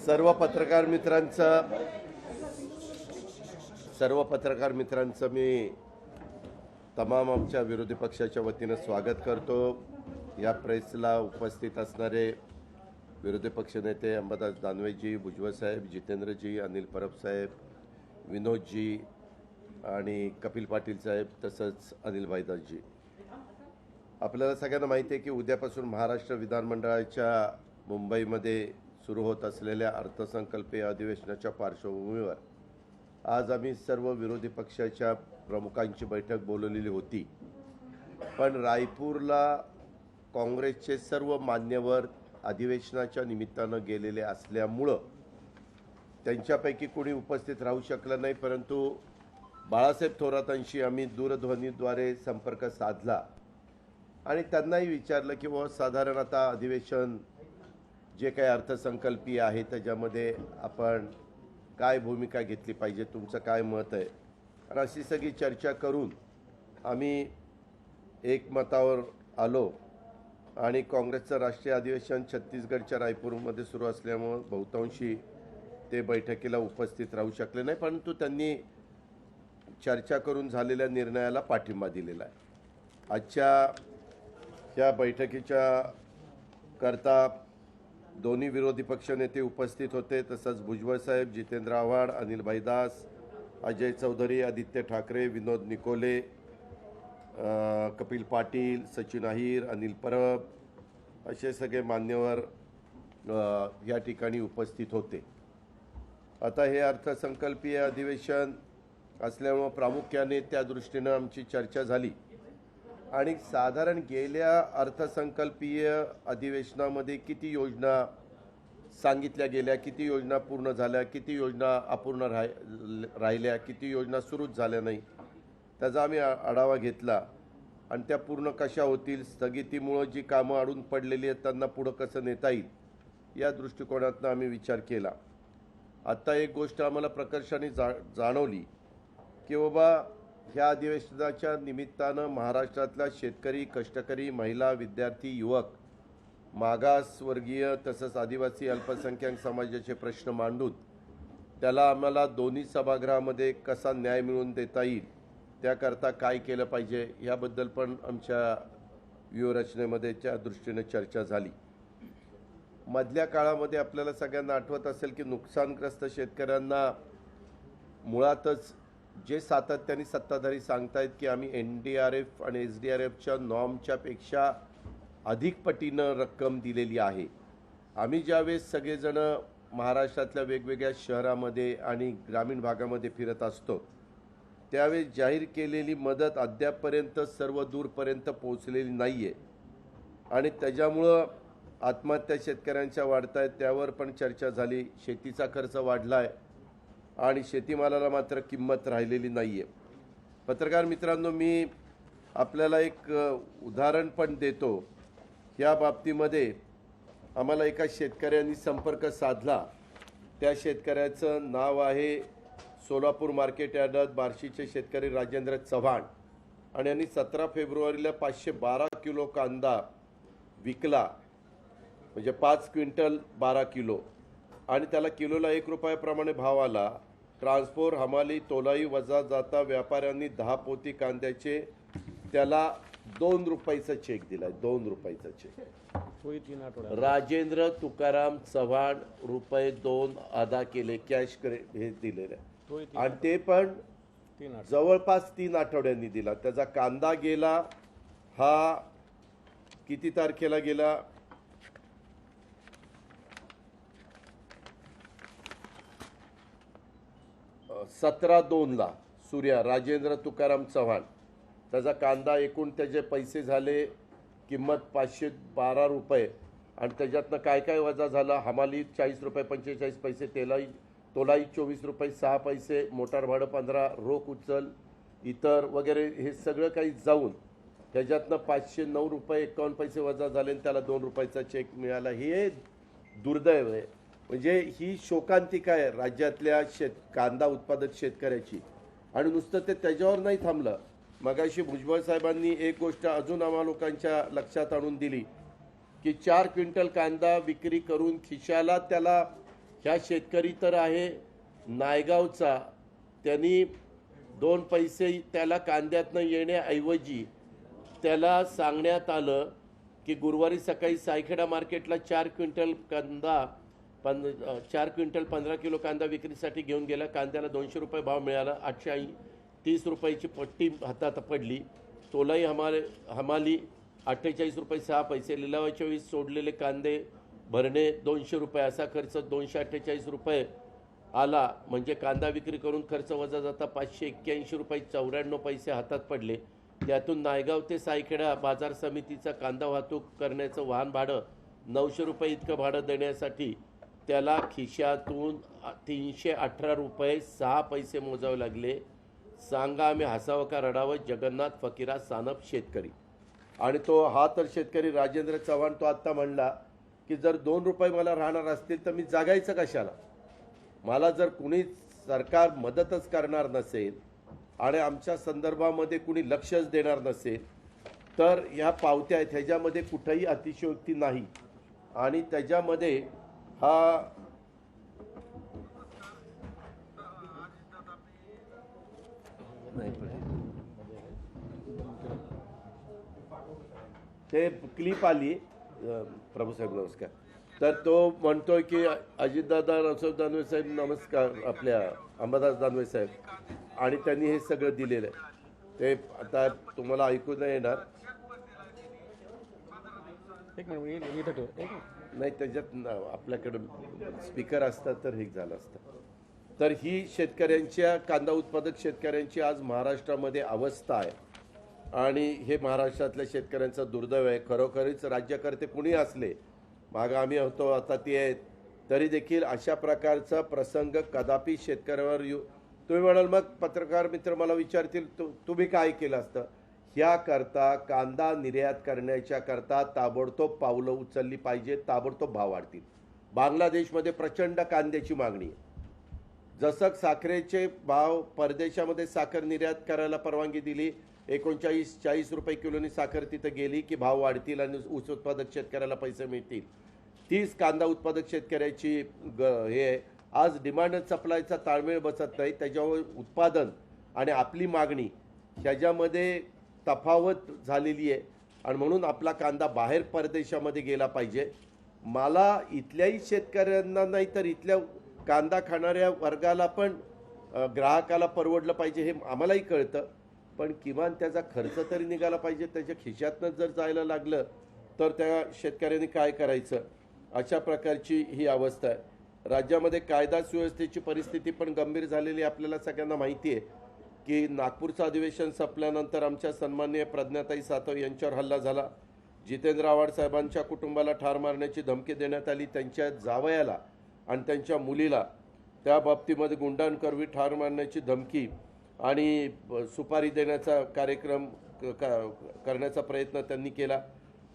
सर्व पत्रकार मित्रांचं मी तमाम आमच्या विरोधी पक्षाच्या वतीनं स्वागत करतो। या प्रेसला उपस्थित असणारे विरोधी पक्ष नेते अंबादास दानवेजी, भुजबळ साहेब, जितेंद्रजी, अनिल परब साहेब, विनोदजी आणि कपिल पाटील साहेब तसंच अनिल भाईदासजी, आपल्याला सगळ्यांना माहिती आहे की उद्यापासून महाराष्ट्र विधानमंडळाच्या मुंबईमध्ये सुरू होत असलेल्या अर्थसंकल्पीय अधिवेशनाच्या पार्श्वभूमीवर आज आम्ही सर्व विरोधी पक्षाच्या प्रमुखांची बैठक बोलवलेली होती। पण रायपूरला काँग्रेसचे सर्व मान्यवर अधिवेशनाच्या निमित्तानं गेलेले असल्यामुळं त्यांच्यापैकी कोणी उपस्थित राहू शकलं नाही। परंतु बाळासाहेब थोरातांशी आम्ही दूरध्वनीद्वारे संपर्क साधला आणि त्यांनाही विचारलं की बाबा साधारण आता अधिवेशन जे काही अर्थसंकल्पीय आहे त्याच्यामध्ये आपण काय भूमिका घेतली पाहिजे, तुमचं काय मत आहे। आणि अशी सगळी चर्चा करून आम्ही एकमतावर आलो आणि काँग्रेसचं राष्ट्रीय अधिवेशन छत्तीसगडच्या रायपूरमध्ये सुरू असल्यामुळे बहुतांशी ते बैठकीला उपस्थित राहू शकले नाही, परंतु त्यांनी चर्चा करून झालेल्या निर्णयाला पाठिंबा दिलेला आहे। आजच्या या बैठकीच्या करता दोन्ही विरोधी पक्ष नेते उपस्थित होते, तसंच भुजबळ साहेब, जितेंद्र आव्हाड, अनिल भाईदास, अजय चौधरी, आदित्य ठाकरे, विनोद निकोले, कपिल पाटील, सचिन अहिर, अनिल परब असे सगळे मान्यवर या ठिकाणी उपस्थित होते। आता हे अर्थसंकल्पीय अधिवेशन असल्यामुळे प्रामुख्याने त्या दृष्टीने आमची चर्चा झाली आणि साधारण गेल्या अर्थसंकल्पीय अधिवेशनामध्ये किती योजना सांगितल्या गेल्या, किती योजना पूर्ण झाल्या, किती योजना अपूर्ण राहिल्या, किती योजना सुरूच झाल्या नाही, त्याचा आम्ही आढावा घेतला आणि त्या पूर्ण कशा होतील, स्थगितीमुळे जी कामं अडून पडलेली आहेत त्यांना पुढं कसं नेता येईल या दृष्टिकोनातून आम्ही विचार केला। आता एक गोष्ट आम्हाला प्रकर्षाने जाणवली की बाबा ह्या अधिवेशनाच्या निमित्तानं महाराष्ट्रातल्या शेतकरी, कष्टकरी, महिला, विद्यार्थी, युवक, मागासवर्गीय तसंच आदिवासी अल्पसंख्याक समाजाचे प्रश्न मांडून त्याला आम्हाला दोन्ही सभागृहामध्ये कसा न्याय मिळवून देता येईल त्याकरता काय केलं पाहिजे याबद्दल पण आमच्या व्यूहरचनेमध्ये त्या दृष्टीने चर्चा झाली। मधल्या काळामध्ये आपल्याला सगळ्यांना आठवत असेल की नुकसानग्रस्त शेतकऱ्यांना मुळातच जे सातत्याने सत्ताधारी सांगतायत की आम्ही NDRF आणि SDRFच्या नॉर्मच्या पेक्षा अधिक पटीनं रक्कम दिलेली आहे। आम्ही ज्यावेळेस सगळेजण महाराष्ट्रातल्या वेगवेगळ्या शहरामध्ये आणि ग्रामीण भागामध्ये फिरत असतो त्यावेळेस जाहीर केलेली मदत अद्यापपर्यंत सर्व दूरपर्यंत पोहोचलेली नाही आहे आणि त्याच्यामुळं आत्महत्या शेतकऱ्यांच्या वाढत आहेत, त्यावर पण चर्चा झाली। शेतीचा खर्च वाढला आहे आणि शेतीमालाला मात्र किंमत राहिलेली नाही आहे। पत्रकार मित्रांनो, मी आपल्याला एक उदाहरण पण देतो। या बाबतीमध्ये आम्हाला एका शेतकऱ्यांनी संपर्क साधला। त्या शेतकऱ्याचं नाव आहे सोलापूर मार्केट यार्डात बार्शीचे शेतकरी राजेंद्र चव्हाण आणि यांनी 17 फेब्रुवारीला 512 किलो कांदा विकला, म्हणजे 5 क्विंटल 12 किलो आणि त्याला किलोला 1 रुपयाप्रमाणे भाव आला। ट्रान्सपोर्ट, हमाली, तोलाई वजा जाता व्यापाऱ्यांनी 10 पोती कांद्याचे त्याला 2 रुपयाचा चेक दिला, 2 रुपयाचा चेक। राजेंद्र तुकाराम चव्हाण रुपये 2 अदा केले, कॅश हे दिलेले आणि ते पण जवळपास 3 आठवड्यांनी दिला। त्याचा कांदा गेला हा किती तारखेला गेला, 17/2ला सूर्या राजेंद्र तुकाराम चव्हाण। त्याचा कांदा एकूण त्याचे पैसे झाले किंमत 512 रुपये आणि त्याच्यातनं काय काय वजा झाला, हमाली 40 रुपये 45 पैसे, तोलाई 24 रुपये 6 पैसे, मोटार भाडं 15, रोख उचल इतर वगैरे हे सगळं काही जाऊन त्याच्यातनं 509 रुपये 51 पैसे वजा झाले आणि त्याला 2 रुपयाचा चेक मिळाला। हे दुर्दैव आहे, म्हणजे ही शोकांतिका आहे राज्यातल्या कांदा उत्पादक शेतकऱ्याची। आणि नुसतं ते त्याच्यावर नाही थांबलं, मगाशी भुजबळ साहेबांनी एक गोष्ट अजून आम्हा लोकांच्या लक्षात आणून दिली की 4 क्विंटल कांदा विक्री करून खिशाला त्याला ह्या शेतकरी तर आहे नायगावचा, त्यांनी 2 पैसे त्याला कांद्यातनं येण्याऐवजी त्याला सांगण्यात आलं की गुरुवारी सकाळी सायखेडा मार्केटला 4 क्विंटल कांदा 4 क्विंटल 15 किलो कांदा विक्रीसाठी घेऊन गेला. कांद्याला 200 रुपये भाव मिळाला. 830 रुपयाची पट्टी हातात पडली. तोलाई हमाली 48 रुपये 6 पैसे. लिलावाच्या वेळी सोडलेले कांदे भरणे 200 रुपये, असा खर्च 248 रुपये आला. म्हणजे कांदा विक्री करून खर्च वजा जाता 581 रुपये 94 पैसे हातात पडले. त्यातून नायगाव ते सायखेडा बाजार समितीचा कांदा वाहतूक करण्याचं वाहन भाडं 900 रुपये इतकं भाडं देण्यासाठी त्याला खिशातून 318 रुपये 6 पैसे मोजावे लागले. सांगा आम्ही हसावं का रडावं? जगन्नाथ फकीरा सानप शेतकरी. आणि तो हा तर शेतकरी राजेंद्र चव्हाण, तो आत्ता म्हणला की जर 2 रुपये मला राहणार असतील तर मी जागायचं कशाला? मला जर कुणी सरकार मदतच करणार नसेल आणि आमच्या संदर्भामध्ये कुणी लक्षच देणार नसेल तर ह्या पावत्या आहेत, ह्याच्यामध्ये कुठेही अतिशयोक्ती नाही. आणि त्याच्यामध्ये हा ते क्लिप आली. प्रभूसाहेब नमस्कार. तर तो म्हणतोय की अजितदादा, रावसाहेब दानवे साहेब नमस्कार, आपल्या अंबादास दानवे साहेब, आणि त्यांनी हे सगळं दिलेलं आहे. ते आता तुम्हाला ऐकू नाही येणार. नाही, त्याच्यात आपल्याकडं स्पीकर असतात तर हे झालं असतं. तर ही शेतकऱ्यांच्या, कांदा उत्पादक शेतकऱ्यांची आज महाराष्ट्रामध्ये अवस्था आहे. आणि हे महाराष्ट्रातल्या शेतकऱ्यांचं दुर्दैव आहे. खरोखरीच राज्यकर्ते कुणी असले, मागं आम्ही होतो, आता ते आहेत, तरी देखील अशा प्रकारचा प्रसंग कदापि शेतकऱ्यावर तुम्ही म्हणाल मग पत्रकार मित्र मला विचारतील तुम्ही काय केलं असतं? ह्याकरता कांदा निर्यात करण्याच्या करता ताबडतोब पावलं उचलली पाहिजे, ताबडतोब भाव वाढतील. बांगलादेशमध्ये प्रचंड कांद्याची मागणी आहे. जसं साखरेचे भाव, परदेशामध्ये साखर निर्यात करायला परवानगी दिली, 39-40 रुपये किलोनी साखर तिथं गेली की भाव वाढतील आणि ऊस उत्पादक शेतकऱ्याला पैसे मिळतील. तीच कांदा उत्पादक शेतकऱ्याची हे आहे. आज डिमांड सप्लायचा ताळमेळ बसत नाही. त्याच्यावर उत्पादन आणि आपली मागणी ह्याच्यामध्ये तफावत झालेली आहे. आणि म्हणून आपला कांदा बाहेर परदेशामध्ये गेला पाहिजे. मला इथल्याही शेतकऱ्यांना नाही तर इथल्या कांदा खाणाऱ्या वर्गाला पण, ग्राहकाला परवडलं पाहिजे हे आम्हालाही कळतं. पण किमान त्याचा खर्च तरी निघाला पाहिजे. त्याच्या खिशातनं जर जायला लागलं तर त्या शेतकऱ्यांनी काय करायचं? अशा प्रकारची ही अवस्था आहे. राज्यामध्ये कायदा सुव्यवस्थेची परिस्थिती पण गंभीर झालेली आपल्याला सगळ्यांना माहिती आहे की नागपूरचं अधिवेशन संपल्यानंतर आमच्या सन्माननीय प्रज्ञाताई सातव यांच्यावर हल्ला झाला. जितेंद्र आव्हाड साहेबांच्या कुटुंबाला ठार मारण्याची धमकी देण्यात आली. त्यांच्या जावयाला आणि त्यांच्या मुलीला त्या बाबतीमध्ये गुंडांकरवी ठार मारण्याची धमकी आणि सुपारी देण्याचा कार्यक्रम करण्याचा प्रयत्न त्यांनी केला.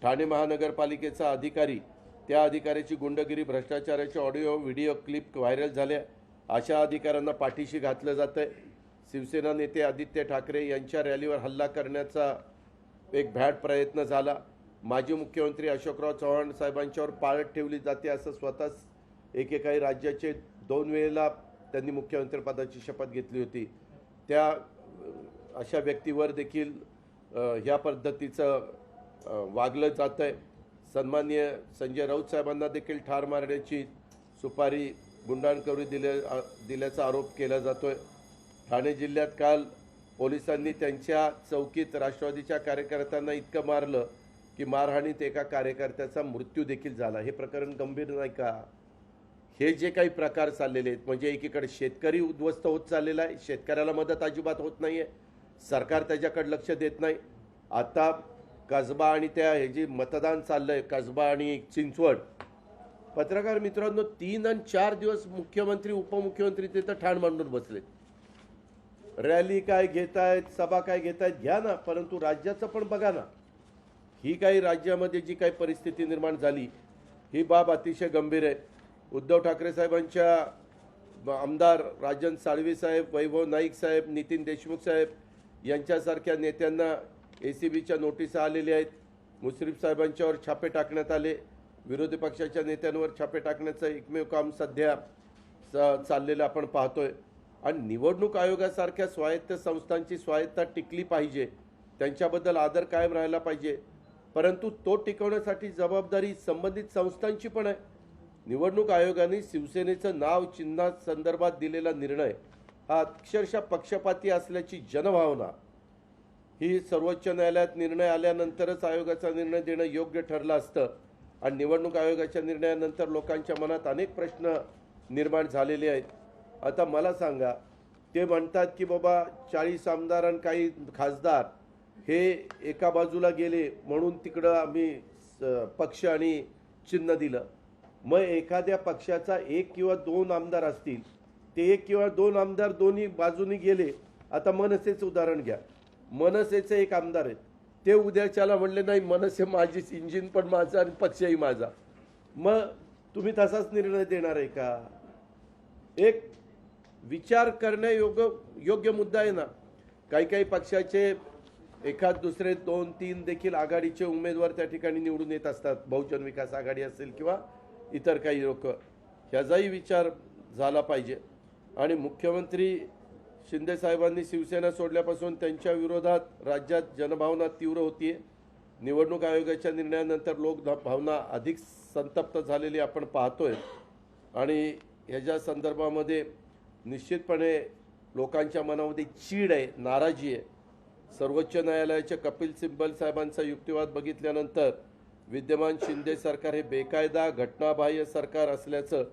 ठाणे महानगरपालिकेचा अधिकारी, त्या अधिकाऱ्याची गुंडगिरी, भ्रष्टाचाराचे ऑडिओ व्हिडिओ क्लिप व्हायरल झाल्या. अशा अधिकाऱ्यांना पाठीशी घातलं जातं आहे. शिवसेना नेते आदित्य ठाकरे यांच्या रॅलीवर हल्ला करण्याचा एक भ्याड प्रयत्न झाला. माजी मुख्यमंत्री अशोकराव चव्हाण साहेबांच्यावर पाळत ठेवली जाते असं स्वतःच एकेकाळी राज्याचे 2 वेळेला त्यांनी मुख्यमंत्रीपदाची शपथ घेतली होती. त्या अशा व्यक्तीवर देखील ह्या पद्धतीचं वागलं जातं आहे. सन्माननीय संजय राऊत साहेबांना देखील ठार मारण्याची सुपारी गुंडांकरवी दिल्याचा आरोप केला जातो आहे. ठाणे जिल्ह्यात काल पोलिसांनी त्यांच्या चौकीत राष्ट्रवादीच्या कार्यकर्त्यांना इतकं मारलं की मारहाणीत एका कार्यकर्त्याचा मृत्यू देखील झाला. हे प्रकरण गंभीर नाही का? हे जे काही प्रकार चाललेले आहेत, म्हणजे एकीकडे शेतकरी उद्ध्वस्त होत चाललेला आहे, शेतकऱ्याला मदत अजिबात होत नाही आहे, सरकार त्याच्याकडे लक्ष देत नाही. आता कसबा आणि त्या हे जे मतदान चाललं आहे, कसबा आणि चिंचवड, पत्रकार मित्रांनो 3 आणि 4 दिवस मुख्यमंत्री उपमुख्यमंत्री तिथं ठाण मांडून बसलेत. रॅली काय घेत आहेत, सभा काय घेत आहेत घ्या ना, परंतु राज्याचं पण बघा ना. ही काही राज्यामध्ये जी काही परिस्थिती निर्माण झाली ही बाब अतिशय गंभीर आहे. उद्धव ठाकरे साहेबांच्या आमदार राजन साळवी साहेब, वैभव नाईक साहेब, नितीन देशमुख साहेब यांच्यासारख्या नेत्यांना ACBच्या नोटीस आलेल्या आहेत. मुश्रीफ साहेबांच्यावर छापे टाकण्यात आले. विरोधी पक्षाच्या नेत्यांवर छापे टाकण्याचं एकमेव काम सध्या चाललेलं आपण पाहतोय। आणि निवडणूक आयोगासारख्या स्वायत्त संस्थांची स्वायत्तता टिकली पाहिजे, त्यांच्याबद्दल आदर कायम राहायला पाहिजे, परंतु तो टिकवण्यासाठी जबाबदारी संबंधित संस्थांची पण आहे। निवडणूक आयोगाने शिवसेनेचं नाव चिन्हा संदर्भात दिलेला निर्णय हा अक्षरशः पक्षपाती असल्याची जनभावना ही सर्वोच्च न्यायालयात निर्णय आल्यानंतरच आयोगाचा निर्णय देणं योग्य ठरलं असतं। आणि निवडणूक आयोगाच्या निर्णयानंतर लोकांच्या मनात अनेक प्रश्न निर्माण झालेले आहेत। आता मला सांगा, ते म्हणतात की बाबा 40 आमदार आणि काही खासदार हे एका बाजूला गेले म्हणून तिकडं आम्ही पक्ष आणि चिन्ह दिलं। मग एखाद्या पक्षाचा 1 किंवा 2 आमदार असतील, ते 1 किंवा 2 आमदार दोन्ही बाजूनी गेले। आता मनसेचं उदाहरण घ्या, मनसेचे एक आमदार आहेत, ते उद्याच्याला म्हणले नाही मनसे माझीच, इंजिन पण माझा आणि पक्षही माझा। मग तुम्ही तसाच निर्णय देणार आहे का? एक विचार योग्य मुद्दा आहे ना। काही पक्षाचे एखाद दुसरे 2-3 देखील आघाडीचे उमेदवार त्या ठिकाणी निवडून येत असतात, बहुजन विकास आघाडी असेल किंवा इतर काही लोक, ह्याचाही विचार झाला पाहिजे। आणि मुख्यमंत्री शिंदे साहेबांनी शिवसेना सोडल्यापासून त्यांच्या विरोधात राज्यात जनभावना तीव्र होतीये। निवडणूक आयोगाच्या निर्णयानंतर लोकभावना अधिक संतप्त झालेली आपण पाहतोय। आणि ह्याच्या संदर्भामध्ये निश्चितपणे लोकांच्या मनामध्ये चीड आहे, नाराजी आहे। सर्वोच्च न्यायालयाच्या कपिल सिब्बल साहेबांचा युक्तिवाद बघितल्यानंतर विद्यमान शिंदे सरकार हे बेकायदा घटनाबाह्य सरकार असल्याचं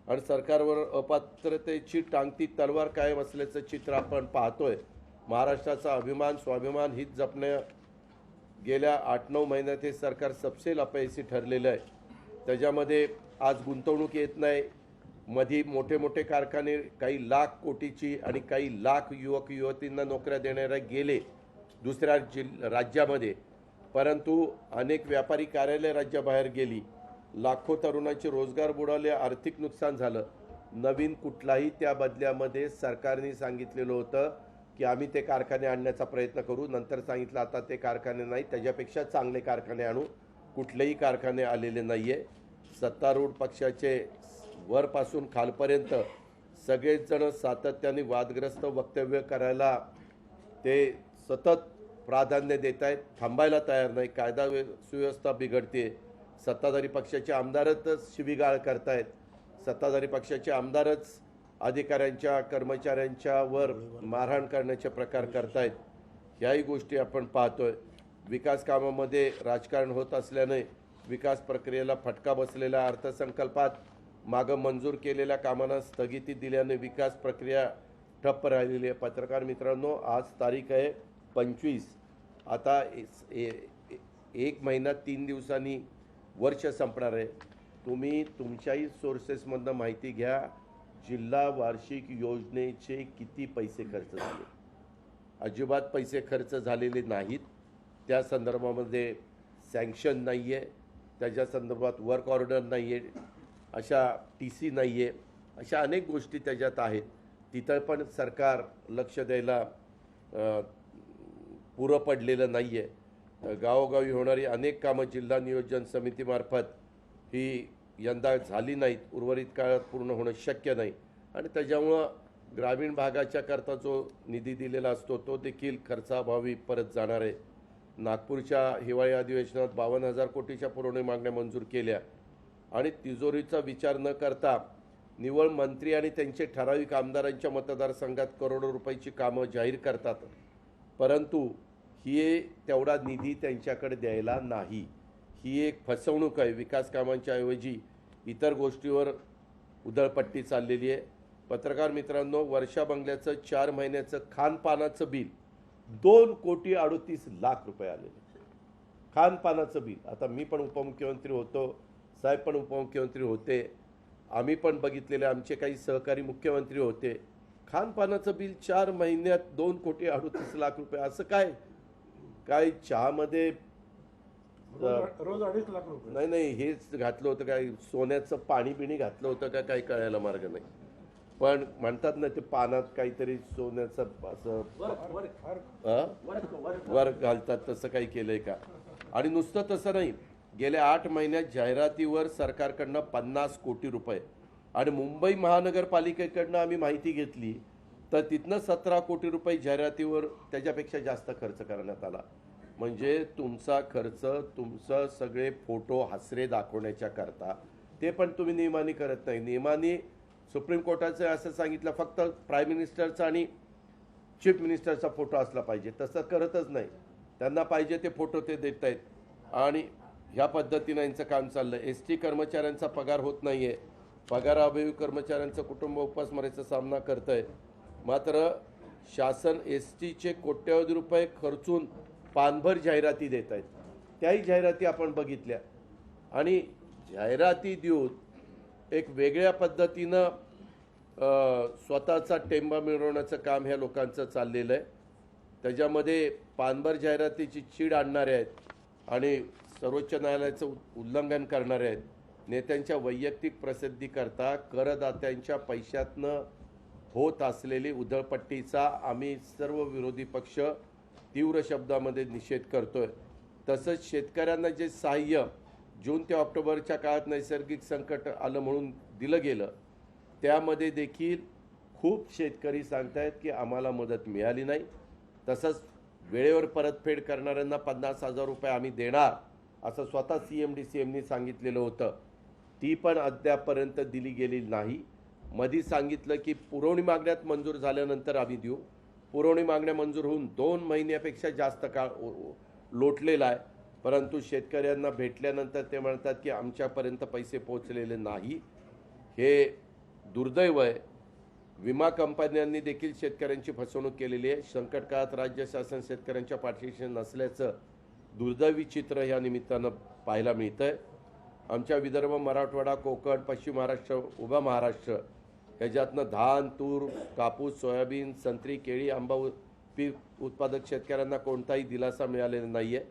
आणि सरकारवर अपात्रतेची टांगती तलवार कायम असल्याचं चित्र आपण पाहतोय। महाराष्ट्राचा अभिमान स्वाभिमान हित जपण्या गेल्या 8-9 महिन्यात हे सरकार सपशेल अपयशी ठरलेलं आहे। त्याच्यामध्ये आज गुंतवणूक येत नाही, मध्ये मोठे कारखाने काही लाख कोटीची आणि काही लाख युवक युवतींना नोकऱ्या देणारे गेले दुसऱ्या राज्यामध्ये, परंतु अनेक व्यापारी कार्यालय राज्याबाहेर गेली, लाखो तरुणांचे रोजगार बुडाले, आर्थिक नुकसान झालं। नवीन कुठलाही त्या बदल्यामध्ये सरकारने सांगितलेलं होतं की आम्ही ते कारखाने आणण्याचा प्रयत्न करू, नंतर सांगितलं आता ते कारखाने नाही, त्याच्यापेक्षा चांगले कारखाने आणू। कुठलेही कारखाने आलेले नाहीये। सत्तारूढ पक्षाचे वरपासून खालपर्यंत सगळेच जण सातत्याने वादग्रस्त वक्तव्य करायला ते सतत प्राधान्य देत आहेत, थांबायला तयार नाही। कायदा सुव्यवस्था बिघडते, सत्ताधारी पक्षाचे आमदारच शिवीगाळ करतायत, सत्ताधारी पक्षाचे आमदारच अधिकाऱ्यांच्या कर्मचाऱ्यांच्या वर मारहाण करण्याचे प्रकार करतायत। ह्याही गोष्टी आपण पाहतोय। विकास कामामध्ये राजकारण होत असल्याने विकास प्रक्रियेला फटका बसलेल्या अर्थसंकल्पात मागं मंजूर केलेल्या कामांना स्थगिती दिल्याने विकास प्रक्रिया ठप्प राहिलेली आहे। पत्रकार मित्रांनो, आज तारीख आहे 25, आता 1 महिना 3 दिवसांनी वर्ष संपणार आहे। तुम्ही तुमच्याही सोर्सेसमधनं माहिती घ्या, जिल्हा वार्षिक योजनेचे किती पैसे खर्च झाले। अजिबात पैसे खर्च झालेले नाहीत, त्या संदर्भामध्ये सँक्शन नाही आहे, त्याच्या संदर्भात वर्क ऑर्डर नाही आहे, अशा TC नाही आहे, अशा अनेक गोष्टी त्याच्यात आहेत। तिथं पण सरकार लक्ष द्यायला पुरं पडलेलं नाही आहे। गावोगावी होणारी अनेक कामं जिल्हा नियोजन समितीमार्फत ही यंदा झाली नाहीत, उर्वरित काळात पूर्ण होणं शक्य नाही। आणि त्याच्यामुळं ग्रामीण भागाच्या करता जो निधी दिलेला असतो तो देखील खर्चाभावी परत जाणार आहे। नागपूरच्या हिवाळी अधिवेशनात 52,000 कोटीच्या पुरवणी मागण्या मंजूर केल्या आणि तिजोरीचा विचार न करता निवळ मंत्री आणि त्यांचे ठराविक आमदारांच्या मतदारसंघात करोडो रुपयाची कामं जाहीर करतात, परंतु ही तेवढा निधी त्यांच्याकडे द्यायला नाही। ही एक फसवणूक आहे। विकास कामांच्या ऐवजी इतर गोष्टीवर उधळपट्टी चाललेली आहे। पत्रकार मित्रांनो, वर्षा बंगल्याचं 4 महिन्याचं खानपानाचं बिल 2,38,00,000 रुपये आलेले, खानपानाचं बिल। आता मी पण उपमुख्यमंत्री होतो, साहेब पण उपमुख्यमंत्री होते, आम्ही पण बघितलेले, आमचे काही सहकारी मुख्यमंत्री होते। खानपानाचं बिल 4 महिन्यात 2,38,00,000 रुपये, असं काय? काय चहामध्ये रोज 2.5 लाख रुपये? नाही, हेच घातलं होतं काय, सोन्याचं पाणी बिणी घातलं होतं का, काही कळायला मार्ग नाही। पण म्हणतात ना ते पानात काहीतरी सोन्याचं असं वर्क घालतात, तसं काही केलंय का? आणि नुसतं तसं नाही, गेल्या 8 महिन्यात जाहिरातीवर सरकारकडनं 50 कोटी रुपये आणि मुंबई महानगरपालिकेकडनं आम्ही माहिती घेतली तर तिथनं 17 कोटी रुपये जाहिरातीवर त्याच्यापेक्षा जास्त खर्च करण्यात आला. म्हणजे तुमचा खर्च तुमचं सगळे फोटो हसरे दाखवण्याच्या करता ते पण तुम्ही नियमाने करत नाही. नियमाने सुप्रीम कोर्टाचं असं सांगितलं फक्त प्राईम मिनिस्टरचा आणि चीफ मिनिस्टरचा फोटो असला पाहिजे, तसं करतच नाही. त्यांना पाहिजे ते फोटो ते देत आहेत आणि ह्या पद्धतीनं यांचं काम चाललं. ST कर्मचाऱ्यांचा पगार होत नाही आहे. पगाराअभावी कर्मचाऱ्यांचं कुटुंब उपासमारीचा सामना करत आहे. मात्र शासन STचे कोट्यवधी रुपये खर्चून पानभर जाहिराती देत आहेत. त्याही जाहिराती आपण बघितल्या आणि जाहिराती देऊन एक वेगळ्या पद्धतीनं स्वतःचा टेंबा मिळवण्याचं काम ह्या लोकांचं चाललेलं आहे. त्याच्यामध्ये पानभर जाहिरातीची चीड आणणारे आहेत आणि सर्वोच्च न्यायालयाचं उल्लंघन करणारे आहेत. नेत्यांच्या वैयक्तिक प्रसिद्धीकरता करदात्यांच्या पैशातनं होत असलेली उधळपट्टीचा आम्ही सर्व विरोधी पक्ष तीव्र शब्दामध्ये निषेध करतोय. तसंच शेतकऱ्यांना जे सहाय्य जून ते ऑक्टोबरच्या काळात नैसर्गिक संकट आलं म्हणून दिलं गेलं त्यामध्ये देखील खूप शेतकरी सांगतायत की आम्हाला मदत मिळाली नाही. तसंच वेळेवर परतफेड करणाऱ्यांना 50,000 रुपये आम्ही देणार असं स्वतः CMD-CMनी सांगितलेलं होतं. ती पण अद्यापर्यंत दिली गेली नाही. मधी सांगितलं की पुरवणी मागण्यात मंजूर झाल्यानंतर आम्ही देऊ. पुरवणी मागण्या मंजूर होऊन 2 महिन्यापेक्षा जास्त काळ लोटलेला आहे. परंतु शेतकऱ्यांना भेटल्यानंतर ते म्हणतात की आमच्यापर्यंत पैसे पोहोचलेले नाही. हे दुर्दैव आहे. विमा कंपन्यांनी देखील शेतकऱ्यांची फसवणूक केलेली आहे. संकट काळात राज्य शासन शेतकऱ्यांच्या पाठीशी नसल्याचं दुर्दैवी चित्र या निमित्तानं पाहायला मिळतंय. आमच्या विदर्भ, मराठवाडा, कोकण, पश्चिम महाराष्ट्र, उभा महाराष्ट्र ह्याच्यातनं धान, तूर, कापूस, सोयाबीन, संत्री, केळी, आंबा पीक उत्पादक शेतकऱ्यांना कोणताही दिलासा मिळालेला नाही आहे.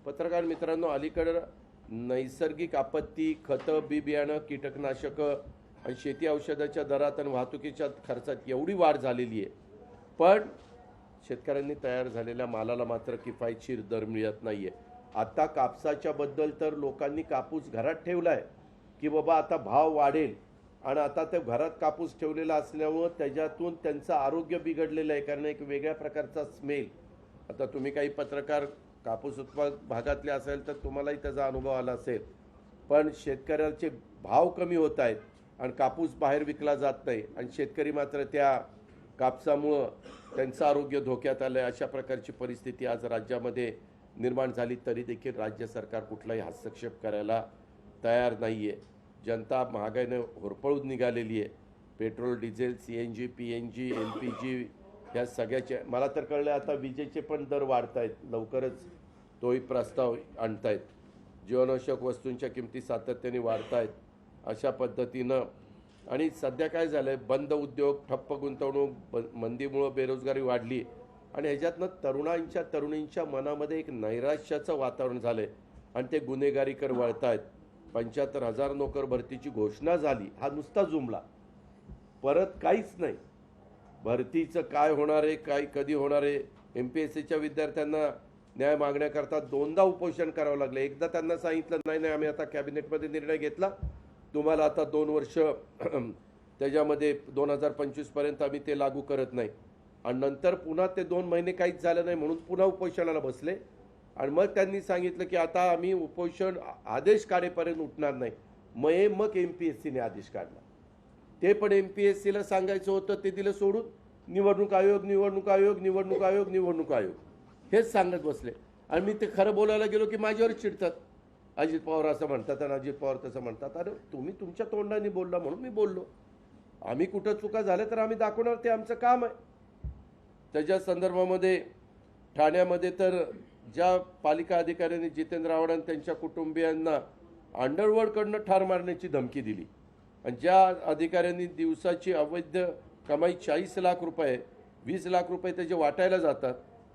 पत्रकार मित्रांनो, अलीकडं नैसर्गिक आपत्ती, खतं, बी बियाणं, कीटकनाशकं आणि शेती औषधाच्या दरात आणि वाहतुकीच्या खर्चात एवढी वाढ झालेली आहे, पण शेतकऱ्यांनी तयार झालेल्या मालाला मात्र किफायतशीर दर मिळत नाही आहे. आता कापसाच्या बद्दल तर लोकांनी कापूस घरात ठेवला आहे की बाबा आता भाव वाढेल आणि आता ते घरात कापूस ठेवलेला असल्यामुळं त्याच्यातून त्यांचं आरोग्य बिघडलेलं आहे. कारण एक वेगळ्या प्रकारचा स्मेल. आता तुम्ही काही पत्रकार कापूस उत्पादक भागातले असेल तर तुम्हालाही त्याचा अनुभव आला असेल. पण शेतकऱ्याचे भाव कमी होत आहेत आणि कापूस बाहेर विकला जात नाही आणि शेतकरी मात्र त्या कापसामुळं त्यांचं आरोग्य धोक्यात आलं आहे. अशा प्रकारची परिस्थिती आज राज्यामध्ये निर्माण झाली तरी देखील राज्य सरकार कुठलाही हस्तक्षेप करायला तयार नाही आहे. जनता महागाईने होरपळून निघालेली आहे. Petrol, diesel, CNG, PNG, LPG ह्या सगळ्याचे मला तर कळलं आता विजेचे पण दर वाढत आहेत. लवकरच तोही प्रस्ताव आणतायत. जीवनावश्यक वस्तूंच्या किमती सातत्याने वाढत आहेत. अशा पद्धतीनं आणि सध्या काय झालं आहे, बंद उद्योग, ठप्प गुंतवणूक, मंदीमुळं बेरोजगारी वाढली आणि ह्याच्यातनं तरुणींच्या मनामध्ये एक नैराश्याचं वातावरण झालं आहे आणि ते गुन्हेगारीकडे वळत आहेत. 75,000 नोकर भरतीची घोषणा झाली, हा नुसता जुमला, परत काहीच नाही. भरतीचं काय होणार आहे, काय कधी होणार आहे. MPSCच्या विद्यार्थ्यांना न्याय मागण्याकरता 2दा उपोषण करावं लागलं. एकदा त्यांना सांगितलं नाही आम्ही आता कॅबिनेटमध्ये निर्णय घेतला, तुम्हाला आता 2 वर्ष त्याच्यामध्ये 2025 पर्यंत आम्ही ते लागू करत नाही. आणि नंतर पुन्हा ते 2 महिने काहीच झालं नाही म्हणून पुन्हा उपोषणाला बसले आणि मग त्यांनी सांगितलं की आता आम्ही उपोषण आदेश काढेपर्यंत उठणार नाही. मग MPSCने आदेश काढला. ते पण MPSCला सांगायचं होतं ते दिलं सोडून. निवडणूक आयोग, निवडणूक आयोग, निवडणूक आयोग, निवडणूक आयोग हेच सांगत बसले. आणि मी ते खरं बोलायला गेलो की माझ्यावर चिडतात. अजित पवार असं म्हणतात आणि अजित पवार तसं म्हणतात. अरे तुम्ही तुमच्या तोंडाने बोलला म्हणून मी बोललो. आम्ही कुठं चुका झाल्या तर आम्ही दाखवणार, ते आमचं काम आहे. त्याच्या संदर्भामध्ये ठाण्यामध्ये तर ज्या पालिका अधिकाऱ्यांनी जितेंद्र आव्हाड आणि त्यांच्या कुटुंबियांना अंडरवर्ल्डकडनं ठार मारण्याची धमकी दिली आणि ज्या अधिकाऱ्यांनी दिवसाची अवैध कमाई 40 लाख रुपये, 20 लाख रुपये त्याचे वाटायला जातात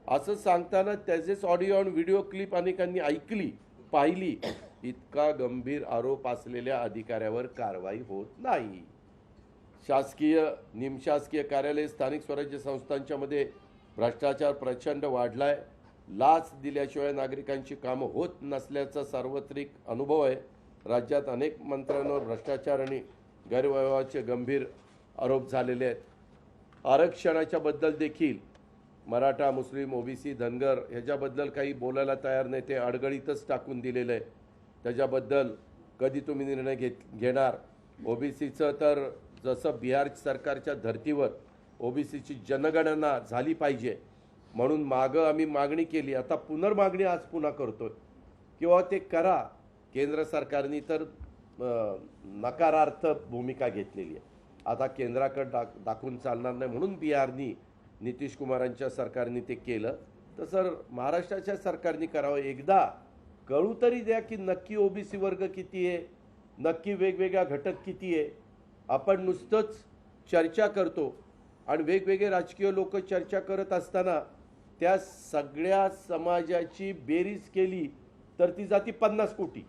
असं सांगताना त्याचेच ऑडिओ आणि व्हिडिओ क्लिप अनेकांनी ऐकली, पाहिली. इतका गंभीर आरोप असलेल्या अधिकाऱ्यावर कारवाई होत नाही. शासकीय, निमशासकीय कार्यालय, स्थानिक स्वराज्य संस्थांच्या मध्ये भ्रष्टाचार प्रचंड वाढलाय. लाच दिल्याशिवाय नागरिकांची कामं होत नसल्याचा सार्वत्रिक अनुभव आहे. राज्यात अनेक मंत्र्यांवर भ्रष्टाचार आणि गैरव्यवहाराचे गंभीर आरोप झालेले आहेत. आरक्षणाच्या बद्दल देखील मराठा, मुस्लिम, ओबीसी, धनगर ह्याच्याबद्दल काही बोलायला तयार नाही. ते अडगळीतच टाकून दिलेलं आहे. त्याच्याबद्दल कधी तुम्ही निर्णय घेणार? ओबीसीचं तर जसं बिहार सरकारच्या धर्तीवर ओबीसीची जनगणना झाली पाहिजे म्हणून मागं आम्ही मागणी केली. आता पुनर्मागणी आज पुन्हा करतोय किंवा ते करा. केंद्र सरकारने तर नकारार्थ भूमिका घेतलेली आहे. आता केंद्राकडे दाखवून चालणार नाही म्हणून बिहारनी नितीश कुमारांच्या सरकारने ते केलं. तर सर महाराष्ट्राच्या सरकारने करावं. एकदा कळू तरी द्या की नक्की ओबीसी वर्ग किती आहे, नक्की वेगवेगळ्या घटक किती आहे. आपण नुसतंच चर्चा करतो आणि वेगवेगळे राजकीय लोक चर्चा करत असताना त्या सगळ्या समाजाची बेरीज केली तर ती जाती 50 कोटी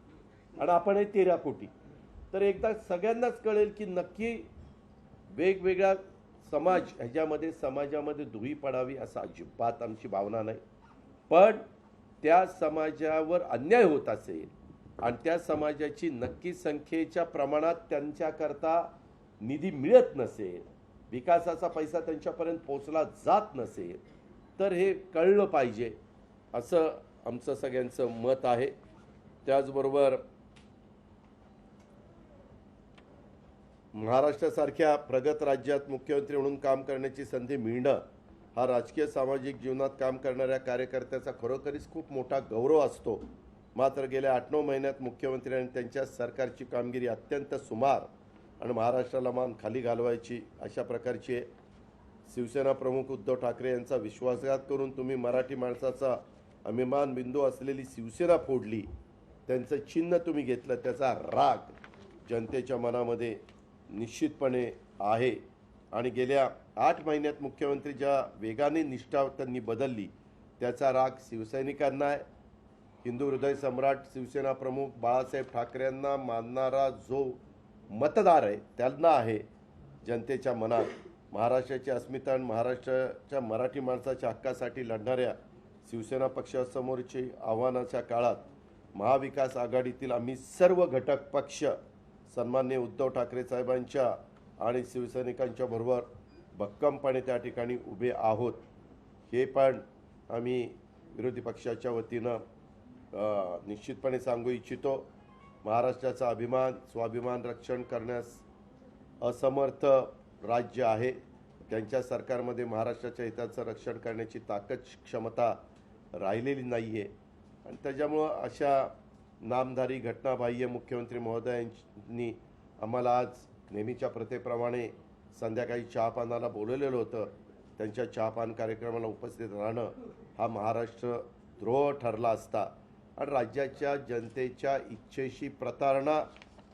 आणि आपण आहे 13 कोटी. तर एकदा सगळ्यांनाच कळेल की नक्की वेगवेगळ्या समाज ह्याच्यामध्ये समाजामध्ये धुळी पडावी असं अजिबात आमची भावना नाही. पण त्या समाजावर अन्याय होत असेल आणि त्या समाजाची नक्की संख्येच्या प्रमाणात त्यांच्याकरता निधी मिळत नसेल, विकासाचा पैसा त्यांच्यापर्यंत पोहोचला जात नसेल तर हे कळलं पाहिजे असं आमचं सगळ्यांचं मत आहे. त्याचबरोबर महाराष्ट्रासारख्या प्रगत राज्यात मुख्यमंत्री म्हणून काम करण्याची संधी मिळणं हा राजकीय सामाजिक जीवनात काम करणाऱ्या कार्यकर्त्याचा खरोखरीच खूप मोठा गौरव असतो. मात्र गेल्या 8-9 महिन्यात मुख्यमंत्री आणि त्यांच्या सरकारची कामगिरी अत्यंत सुमार आणि महाराष्ट्राला मान खाली घालवायची अशा प्रकारची आहे. शिवसेना प्रमुख उद्धव ठाकरे यांचा विश्वासघात करून तुम्ही मराठी माणसाचा अभिमान बिंदू असलेली शिवसेना फोडली. त्यांचं चिन्ह तुम्ही घेतलं. त्याचा राग जनतेच्या मनामध्ये निश्चितपणे आहे आणि गेल्या 8 महिन्यात मुख्यमंत्री ज्या वेगाने निष्ठा त्यांनी बदलली त्याचा राग शिवसैनिकांना आहे. हिंदू हृदय सम्राट शिवसेना प्रमुख बाळासाहेब ठाकरेंना मानणारा जो मतदार आहे त्यांना आहे. जनतेच्या मनात महाराष्ट्राची अस्मिता आणि महाराष्ट्राच्या मराठी माणसाच्या हक्कासाठी लढणाऱ्या शिवसेना पक्षासमोरची आव्हानाच्या काळात महाविकास आघाडीतील आम्ही सर्व घटक पक्ष सन्माननीय उद्धव ठाकरे साहेबांच्या आणि शिवसैनिकांच्या बरोबर भक्कमपणे त्या ठिकाणी उभे आहोत. हे पण आम्ही विरोधी पक्षाच्या वतीनं निश्चितपणे सांगू इच्छितो. महाराष्ट्राचा अभिमान स्वाभिमान रक्षण करण्यास असमर्थ राज्य आहे. त्यांच्या सरकारमध्ये महाराष्ट्राच्या हिताचं रक्षण करण्याची ताकद क्षमता राहिलेली नाही आहे आणि त्याच्यामुळं अशा नामधारी घटनाबाह्य मुख्यमंत्री महोदयांनी आम्हाला आज नेहमीच्या प्रथेप्रमाणे संध्याकाळी चहापानाला बोलवलेलं होतं. त्यांच्या चहापान कार्यक्रमाला उपस्थित राहणं हा महाराष्ट्र द्रोह ठरला असता आणि राज्याच्या जनतेच्या इच्छेशी प्रतारणा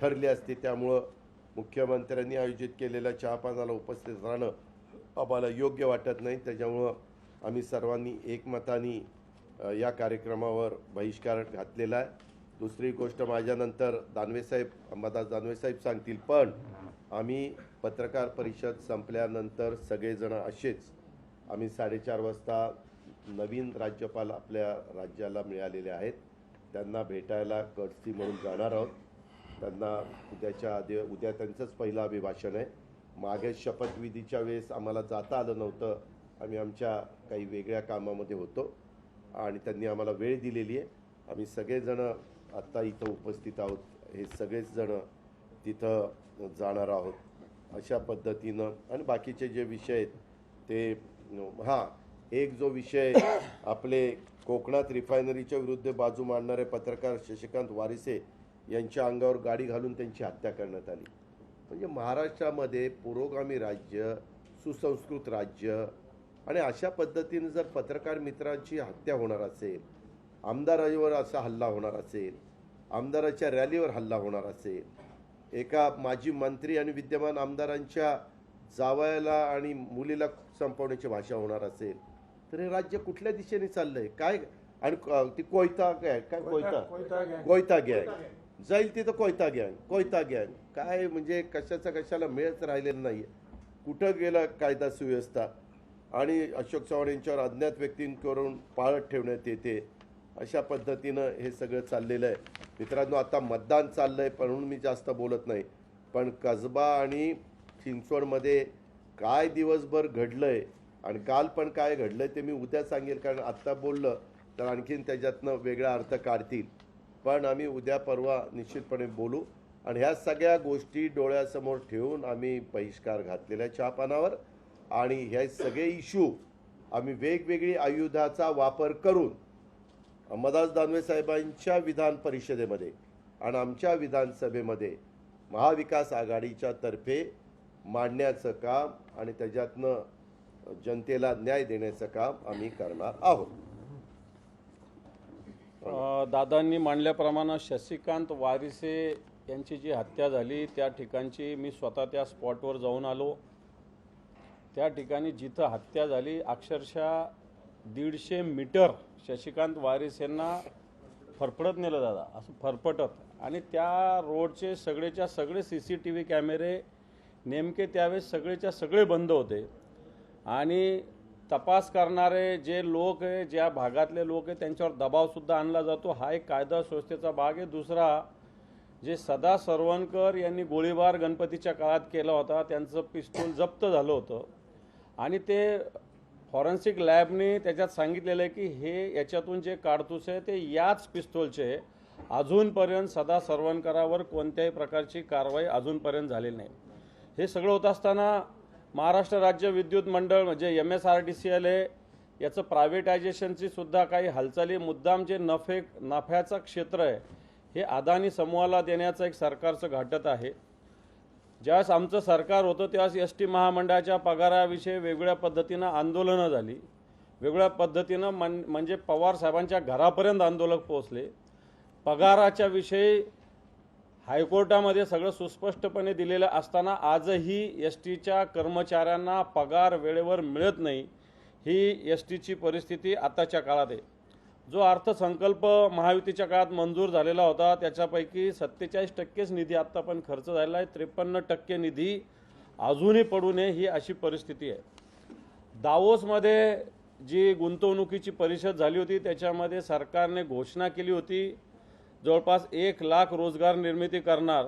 ठरली असती. त्यामुळं मुख्यमंत्र्यांनी आयोजित केलेल्या चहापानाला उपस्थित राहणं आम्हाला योग्य वाटत नाही. त्याच्यामुळं आम्ही सर्वांनी एकमताने या कार्यक्रमावर बहिष्कार घातलेला आहे. दुसरी गोष्ट माझ्यानंतर दानवेसाहेब अंबादास दानवेसाहेब सांगतील. पण आम्ही पत्रकार परिषद संपल्यानंतर सगळेजण असेच आम्ही 4:30 वाजता नवीन राज्यपाल आपल्या राज्याला मिळालेले आहेत त्यांना भेटायला कर्टसी म्हणून जाणार आहोत. त्यांना उद्या त्यांचंच पहिलं अभिभाषण आहे. मागे शपथविधीच्या वेळेस आम्हाला जाता आलं नव्हतं. आम्ही आमच्या काही वेगळ्या कामामध्ये होतो आणि त्यांनी आम्हाला वेळ दिलेली आहे. आम्ही सगळेजण आत्ता इथं उपस्थित आहोत. हे सगळेच जण तिथं जाणार आहोत अशा पद्धतीनं. आणि बाकीचे जे विषय आहेत ते एक जो विषय आपले कोकणात रिफायनरीच्या विरुद्ध बाजू मांडणारे पत्रकार शशिकांत वारिसे यांच्या अंगावर गाडी घालून त्यांची हत्या करण्यात आली. म्हणजे महाराष्ट्रामध्ये पुरोगामी राज्य सुसंस्कृत राज्य आणि अशा पद्धतीने जर पत्रकार मित्रांची हत्या होणार असेल, आमदारावर असा हल्ला होणार असेल, आमदाराच्या रॅलीवर हल्ला होणार असेल, एका माजी मंत्री आणि विद्यमान आमदारांच्या जावयाला आणि मुलीला संपवण्याची भाषा होणार असेल तर हे राज्य कुठल्या दिशेने चाललंय काय? आणि ती कोयता कोयता गँग जाईल तिथं कोयता गँग काय म्हणजे कशाला मिळत राहिलेलं नाही. कुठं गेला कायदा सुव्यवस्था? आणि अशोक चव्हाण यांच्यावर अज्ञात व्यक्तींकडून पाळत ठेवण्यात येते. अशा पद्धतीनं हे सगळं चाललेलं आहे. मित्रांनो, आता मतदान चाललंय म्हणून मी जास्त बोलत नाही, पण कसबा आणि चिंचवडमध्ये काय दिवसभर घडलंय आणि काल पण काय घडलंय ते मी उद्या सांगेल, कारण आत्ता बोललं तर आणखीन त्याच्यातनं वेगळा अर्थ काढतील. पण आम्ही उद्या परवा निश्चितपणे बोलू आणि ह्या सगळ्या गोष्टी डोळ्यासमोर ठेवून आम्ही बहिष्कार घातलेला आहे चहापानावर. आणि हे सगळे इश्यू आम्ही वेगवेगळी आयुधाचा वापर करून अंबादास दानवे साहेबांच्या विधान परिषदेमध्ये आणि आमच्या विधानसभेमध्ये महाविकास आघाडीच्या तर्फे मांडण्याचं काम आणि त्याच्यातनं जनतेला न्याय देण्याचं काम आम्ही करणार आहोत. दादांनी मांडल्याप्रमाणे शशिकांत वारिसे यांची जी हत्या झाली त्या ठिकाणची मी स्वतः त्या स्पॉटवर जाऊन आलो. त्या ठिकाणी जिथं हत्या झाली अक्षरशः 150 मीटर शशिकांत वारिसेंना फरफडत नेलं दादा, असं फरफटत. आणि त्या रोडचे सगळेच्या सगळे CCTV कॅमेरे नेमके त्यावेळेस सगळेच्या सगळे बंद होते. आणि तपास करणारे जे लोक आहे, ज्या भागातले लोक आहे, त्यांच्यावर दबावसुद्धा आणला जातो. हा एक कायदा सुव्यवस्थेचा भाग आहे. दुसरा, जे सदा सरवणकर यांनी गोळीबार गणपतीच्या काळात केला होता, त्यांचं पिस्तूल जप्त झालं होतं आणि ते फॉरेन्सिक लॅबने त्याच्यात सांगितलेलं आहे की हे याच्यातून जे काडतूस आहे ते याच पिस्तूलचे. अजूनपर्यंत सदा सरवणकरावर कोणत्याही प्रकारची कारवाई अजूनपर्यंत झालेली नाही. हे सगळं होत असताना महाराष्ट्र राज्य विद्युत मंडळ म्हणजे MSRDCL याचं प्रायव्हेटायझेशनची सुद्धा काही हालचाली, मुद्दाम जे नफ्याचं क्षेत्र आहे हे अदानी समूहाला देण्याचं एक सरकारचं घाटत आहे. ज्यावेळेस आमचं सरकार होतं त्यावेळेस ST महामंडळाच्या पगाराविषयी वेगवेगळ्या पद्धतीनं आंदोलनं झाली. वेगवेगळ्या पद्धतीनं म्हणजे पवार साहेबांच्या घरापर्यंत आंदोलक पोहोचले. पगाराच्या विषयी हायकोर्टामध्ये सगळं सुस्पष्टपणे दिलेलं असताना आजही STच्या कर्मचाऱ्यांना पगार वेळेवर मिळत नाही. ही STची परिस्थिती आताच्या काळात आहे. जो अर्थसंकल्प महायुतीच्या काळात मंजूर झालेला होता त्याच्यापैकी 47% निधी आत्ता पण खर्च झालेला आहे. 53% निधी अजूनही पडू नये ही अशी परिस्थिती आहे. दावोसमध्ये जी गुंतवणुकीची परिषद झाली होती त्याच्यामध्ये सरकारने घोषणा केली होती जवळपास 1 लाख रोजगार निर्मिती करणार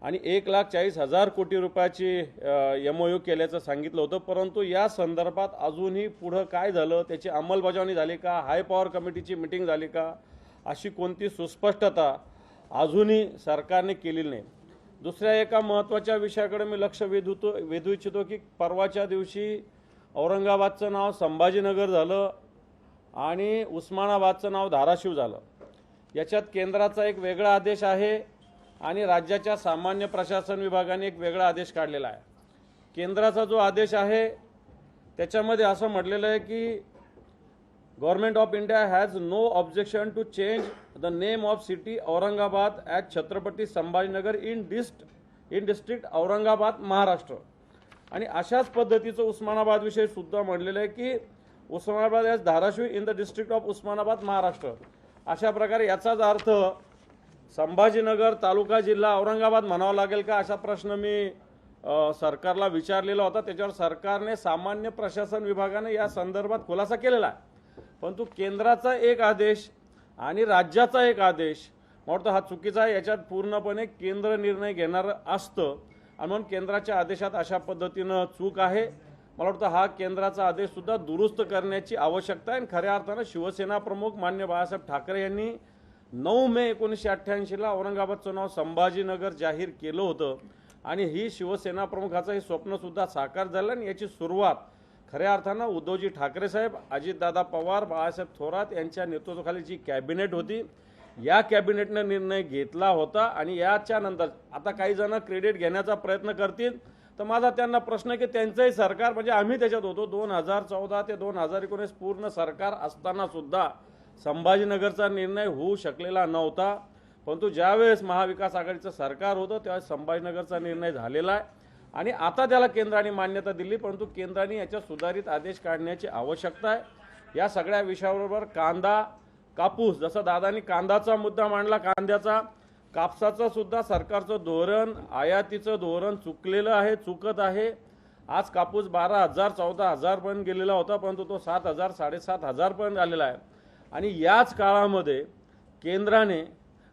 आणि 1,40,000 कोटी रुपयाची MOU केल्याचं सांगितलं होतं. परंतु या संदर्भात अजूनही पुढं काय झालं, त्याची अंमलबजावणी झाली का, हाय पॉवर कमिटीची मिटिंग झाली का, अशी कोणती सुस्पष्टता अजूनही सरकारने केलेली नाही. दुसऱ्या एका महत्त्वाच्या विषयाकडे मी लक्ष वेधू इच्छितो की परवाच्या दिवशी औरंगाबादचं नाव संभाजीनगर झालं आणि उस्मानाबादचं नाव धाराशिव झालं. याच्यात केंद्राचा एक वेगळा आदेश आहे आणि राज्याच्या सामान्य प्रशासन विभागाने एक वेगळा आदेश काढलेला आहे. केंद्राचा जो आदेश आहे त्याच्यामध्ये असं म्हटलेलं आहे की government of India has no objection to change the name of city Aurangabad at Chhatrapati Sambhajinagar in district Aurangabad Maharashtra. आणि अशाच पद्धतीचं उस्मानाबाद विषयी सुद्धा म्हटलेलं आहे की Osmanabad as Dharashiv in the district of Osmanabad Maharashtra. अशा प्रकारे याचाच अर्थ संभाजीनगर तालुका जिल्हा औरंगाबाद म्हणावं लागेल का असा प्रश्न मी सरकारला विचारलेला होता. त्याच्यावर सरकारने सामान्य प्रशासन विभागाने या संदर्भात खुलासा केलेला आहे. परंतु केंद्राचा एक आदेश आणि राज्याचा एक आदेश मला वाटतं हा चुकीचा आहे. याच्यात पूर्णपणे केंद्र निर्णय घेणारं असतं आणि म्हणून केंद्राच्या आदेशात अशा पद्धतीनं चूक आहे. मला वाटतं हा केंद्राचा आदेशसुद्धा दुरुस्त करण्याची आवश्यकता आहे. आणि खऱ्या अर्थानं शिवसेना प्रमुख मान्य बाळासाहेब ठाकरे यांनी 9 मे 1988ला औरंगाबादचं नाव संभाजीनगर जाहीर केलं होतं आणि ही शिवसेना प्रमुखाचं हे स्वप्नसुद्धा साकार झालं. आणि याची सुरुवात खऱ्या अर्थानं उद्धवजी ठाकरे साहेब, अजितदादा पवार, बाळासाहेब थोरात यांच्या नेतृत्वाखाली जी कॅबिनेट होती या कॅबिनेटने निर्णय घेतला होता. आणि याच्या नंतर आता काही जण क्रेडिट घेण्याचा प्रयत्न करतील तर माझा त्यांना प्रश्न आहे की त्यांचंही सरकार म्हणजे आम्ही त्याच्यात होतो 2014 ते 2019 पूर्ण सरकार असताना सुद्धा संभाजीनगरचा निर्णय होऊ शकलेला नव्हता. परंतु ज्यावेळेस महाविकास आघाडीचं सरकार होतं त्यावेळेस संभाजीनगरचा निर्णय झालेला आहे आणि आता त्याला केंद्राने मान्यता दिली. परंतु केंद्राने याच्या सुधारित आदेश काढण्याची आवश्यकता आहे. या सगळ्या विषयाबरोबर कांदा, कापूस, जसं दादांनी कांद्याचा मुद्दा मांडला, कांद्याचा, कापसाचं सुद्धा सरकारचं धोरण, आयातीचं धोरण चुकलेलं आहे, चुकत आहे. आज कापूस 12,000 14,000 पर्यंत गेलेला होता, परंतु तो 7,000 7,500 पर्यंत आलेला आहे. आणि याच काळामध्ये केंद्राने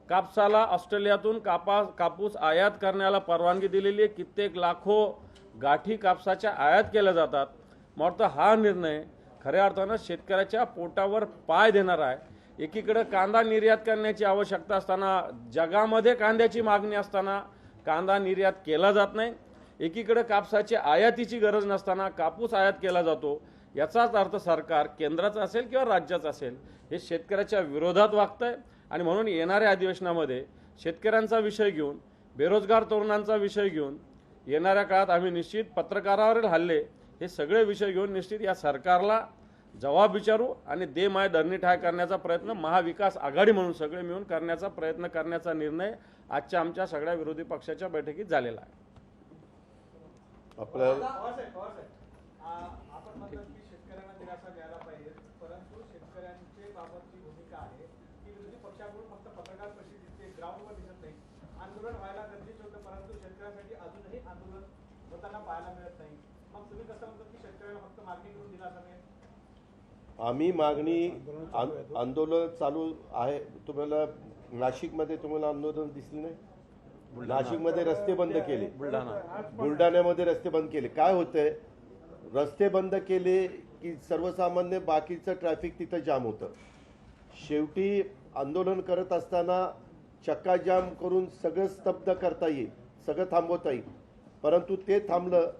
कापसाला ऑस्ट्रेलियातून कापूस आयात करण्याला परवानगी दिलेली आहे. कित्येक लाखो गाठी कापसाच्या आयात केल्या जातात. मला वाटतं हा निर्णय खऱ्या अर्थानं शेतकऱ्याच्या पोटावर पाय देणार आहे. एकीकडे कांदा निर्यात करण्याची आवश्यकता असताना, जगामध्ये कांद्याची मागणी असताना कांदा निर्यात केला जात नाही. एकीकडे कापसाची आयातीची गरज नसताना कापूस आयात केला जातो. याचाच अर्थ सरकार केंद्राचं असेल किंवा राज्याचं असेल हे शेतकऱ्याच्या विरोधात वागतंय. आणि म्हणून येणाऱ्या अधिवेशनामध्ये शेतकऱ्यांचा विषय घेऊन, बेरोजगार तरुणांचा विषय घेऊन येणाऱ्या काळात आम्ही निश्चित पत्रकारावरील हल्ले हे सगळे विषय घेऊन निश्चित या सरकारला जबाब विचारू आणि दे माय धरणी ठाय करण्याचा प्रयत्न महाविकास आघाडी म्हणून सगळे मिळून करण्याचा प्रयत्न करण्याचा निर्णय आजच्या आमच्या सगळ्या विरोधी पक्षाच्या बैठकीत झालेला आहे. आपल्याला आपण म्हणतात की शेतकऱ्यांना दिलासा द्यायला पाहिजे, परंतु शेतकऱ्यांच्या बाबतची भूमिका आहे की विरोधी पक्षाकडून फक्त पत्रकार परिषदेचे ग्राउंडवर दिसत नाही. आंदोलन व्हायला गरजेचं होतं, परंतु शेतकऱ्यांसाठी अजूनही आंदोलन होताना पाहायला मिळत नाही. मग तुम्ही कसं म्हणतात की शेतकऱ्यांना फक्त मागणी करून दिलासा मिळेल? आम्ही मागणी आंदोलन चालू आहे. तुम्हाला नाशिकमध्ये तुम्हाला आंदोलन दिसली नाही? नाशिकमध्ये रस्ते बंद केले, बुलढाण्यामध्ये रस्ते बंद केले. काय होतंय, रस्ते बंद केले की सर्वसामान्य बाकीचं ट्रॅफिक तिथं जाम होतं. शेवटी आंदोलन करत असताना चक्काजाम करून सगळं स्तब्ध करता येईल, सगळं थांबवता येईल. परंतु ते थांबलं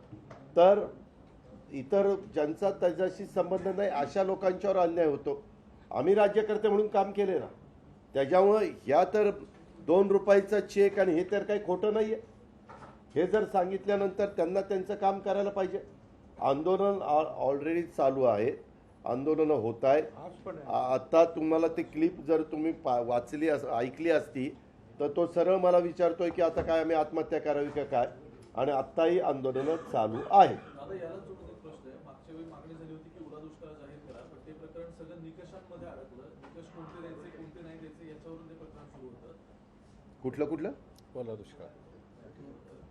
तर इतर ज्यांचा त्याच्याशी संबंध नाही अशा लोकांच्यावर अन्याय होतो. आम्ही राज्यकर्ते म्हणून काम केले ना, त्याच्यामुळं ह्या तर 2 रुपयाचा चेक आणि हे तर काही खोटं नाही आहे. हे जर सांगितल्यानंतर त्यांना त्यांचं काम करायला पाहिजे. आंदोलन ऑलरेडी चालू आहे, आंदोलनं होत आहेत. आता तुम्हाला ते क्लिप जर तुम्ही वाचली ऐकली असती तर तो सरळ मला विचारतोय की आता काय आम्ही आत्महत्या करावी का काय, आणि आत्ताही आंदोलनं चालू आहेत. आता याला जोडून एक प्रश्न आहे. मागच्या वेळी मागणी झाली होती की ओला दुष्काळ जाहीर करा, पण ते प्रकरण सगळं निकषांमध्ये अडकलं. निकष कोणते द्यायचे कोणते नाही द्यायचे याच्यावरून ते प्रकरण सुरू होतं. कुठलं ओला दुष्काळ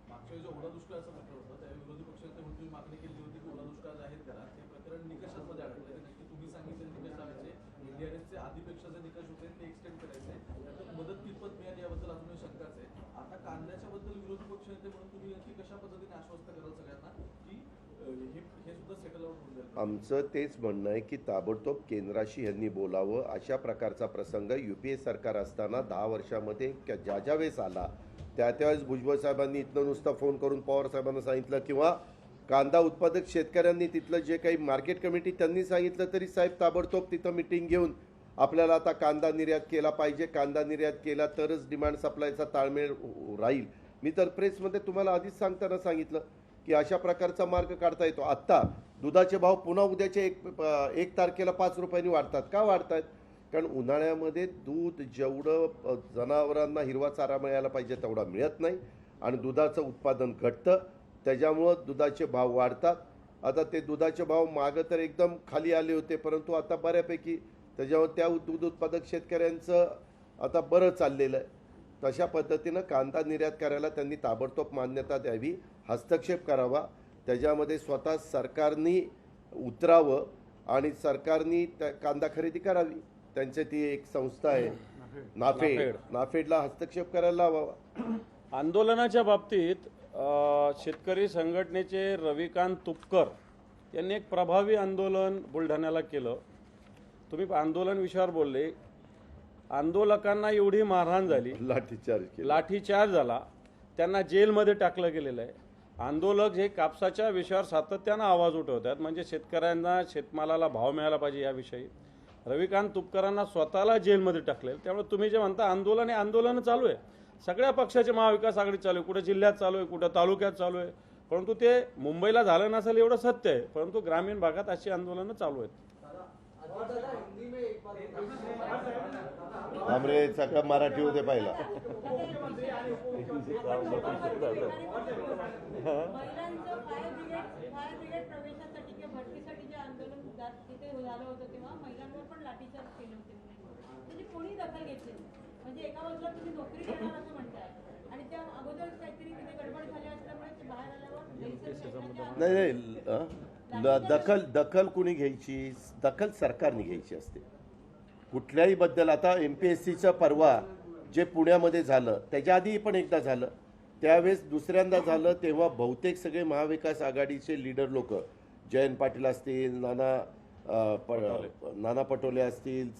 मागच्या वेळी जो ओला दुष्काळाचं प्रकरण होतं त्या विरोधी पक्षाने म्हणून मागणी केली होती की ओला दुष्काळ जाहीर करा. ते प्रकरण निकषांमध्ये अडकलं. ते नक्की तुम्ही सांगितलेले निकष आणायचे, एनडीआरएफचे आधीपेक्षा जे निकष होते ते एक्सटेंड करायचे, त्यातून मदत कितपत मिळाली याबद्दल अजूनही शंकाच आहे. आता कांद्याच्या बद्दल विरोधी पक्ष नेते म्हणून तुम्ही नक्की कशा पद्धतीने आश्वस्त कराल सगळ्यांना की हे सुद्धा सेटल आउट होऊन जाईल? आमचं तेच म्हणणं आहे की ताबडतोब केंद्राशी यांनी बोलावं. अशा प्रकारचा प्रसंग युपीए सरकार असताना 10 वर्षामध्ये ज्या वेळेस आला त्यावेळेस भुजबळ साहेबांनी इथनं नुसतं फोन करून पवार साहेबांना सांगितलं, किंवा कांदा उत्पादक शेतकऱ्यांनी तिथलं जे काही मार्केट कमिटी त्यांनी सांगितलं तरी साहेब ताबडतोब तिथं मिटिंग घेऊन आपल्याला आता कांदा निर्यात केला पाहिजे, कांदा निर्यात केला तरच डिमांड सप्लायचा ताळमेळ राहील. मी तर प्रेसमध्ये तुम्हाला आधीच सांगताना सांगितलं की अशा प्रकारचा मार्ग काढता येतो. आत्ता दुधाचे भाव पुन्हा उद्याच्या 1 तारखेला 5 रुपयांनी वाढतात. का वाढतात? कारण उन्हाळ्यामध्ये दूध जेवढं जनावरांना हिरवा चारा मिळायला पाहिजे तेवढा मिळत नाही आणि दुधाचं उत्पादन घटतं, त्याच्यामुळं दुधाचे भाव वाढतात. आता ते दुधाचे भाव मागं तर एकदम खाली आले होते, परंतु आता बऱ्यापैकी त्याच्यावर त्या दूध उत्पादक शेतकऱ्यांचं आता बरं चाललेलं आहे. तशा पद्धतीनं कांदा निर्यात करायला त्यांनी ताबडतोब मान्यता द्यावी, हस्तक्षेप करावा. त्याच्यामध्ये स्वतः सरकारनी उतरावं आणि सरकारनी कांदा खरेदी करावी. त्यांची ती एक संस्था आहे नाफेडला हस्तक्षेप करायला लावावा. आंदोलनाच्या बाबतीत शेतकरी संघटनेचे रविकांत तुपकर यांनी एक प्रभावी आंदोलन बुलढाण्याला केलं. तुम्ही आंदोलन विषयावर बोलले. आंदोलकांना एवढी मारहाण झाली, लाठीचार्ज झाला, त्यांना जेलमध्ये टाकलं गेलेलं आहे. आंदोलक हे कापसाच्या विषयावर सातत्यानं आवाज उठवतात, म्हणजे शेतकऱ्यांना शेतमालाला भाव मिळाला पाहिजे याविषयी. रविकांत तुपकरांना स्वतःला जेलमध्ये टाकले. त्यामुळे तुम्ही जे म्हणता आंदोलन हे आंदोलन चालू आहे, सगळ्या पक्षाचे महाविकास आघाडी चालू आहे, कुठे जिल्ह्यात चालू आहे, कुठं तालुक्यात चालू आहे. परंतु ते मुंबईला झालं नसेल एवढं सत्य आहे, परंतु ग्रामीण भागात अशी आंदोलनं चालू आहेत. हमरे सगळं मराठी होते पहिला. भरतीसाठी जे आंदोलन तिथे झालं होतं तेव्हा महिलांवर पण लाठीचार्ज केले होते. म्हणजे कोणी दखल घेतली. म्हणजे एका बाजूला तुम्ही नोकरी देणार असं म्हणताय आणि त्या अगोदर काहीतरी तिथे गडबड झाली असल्यामुळे ते बाहेर आल्यावर नाही दखल कुणी घ्यायची? दखल सरकारने घ्यायची असते कुठल्याही बद्दल. आता MPSCचं परवा जे पुण्यामध्ये झालं त्याच्या आधी पण एकदा झालं, त्यावेळेस दुसऱ्यांदा झालं, तेव्हा बहुतेक सगळे महाविकास आघाडीचे लीडर लोक, जयंत पाटील असतील, नाना पटोले असतील,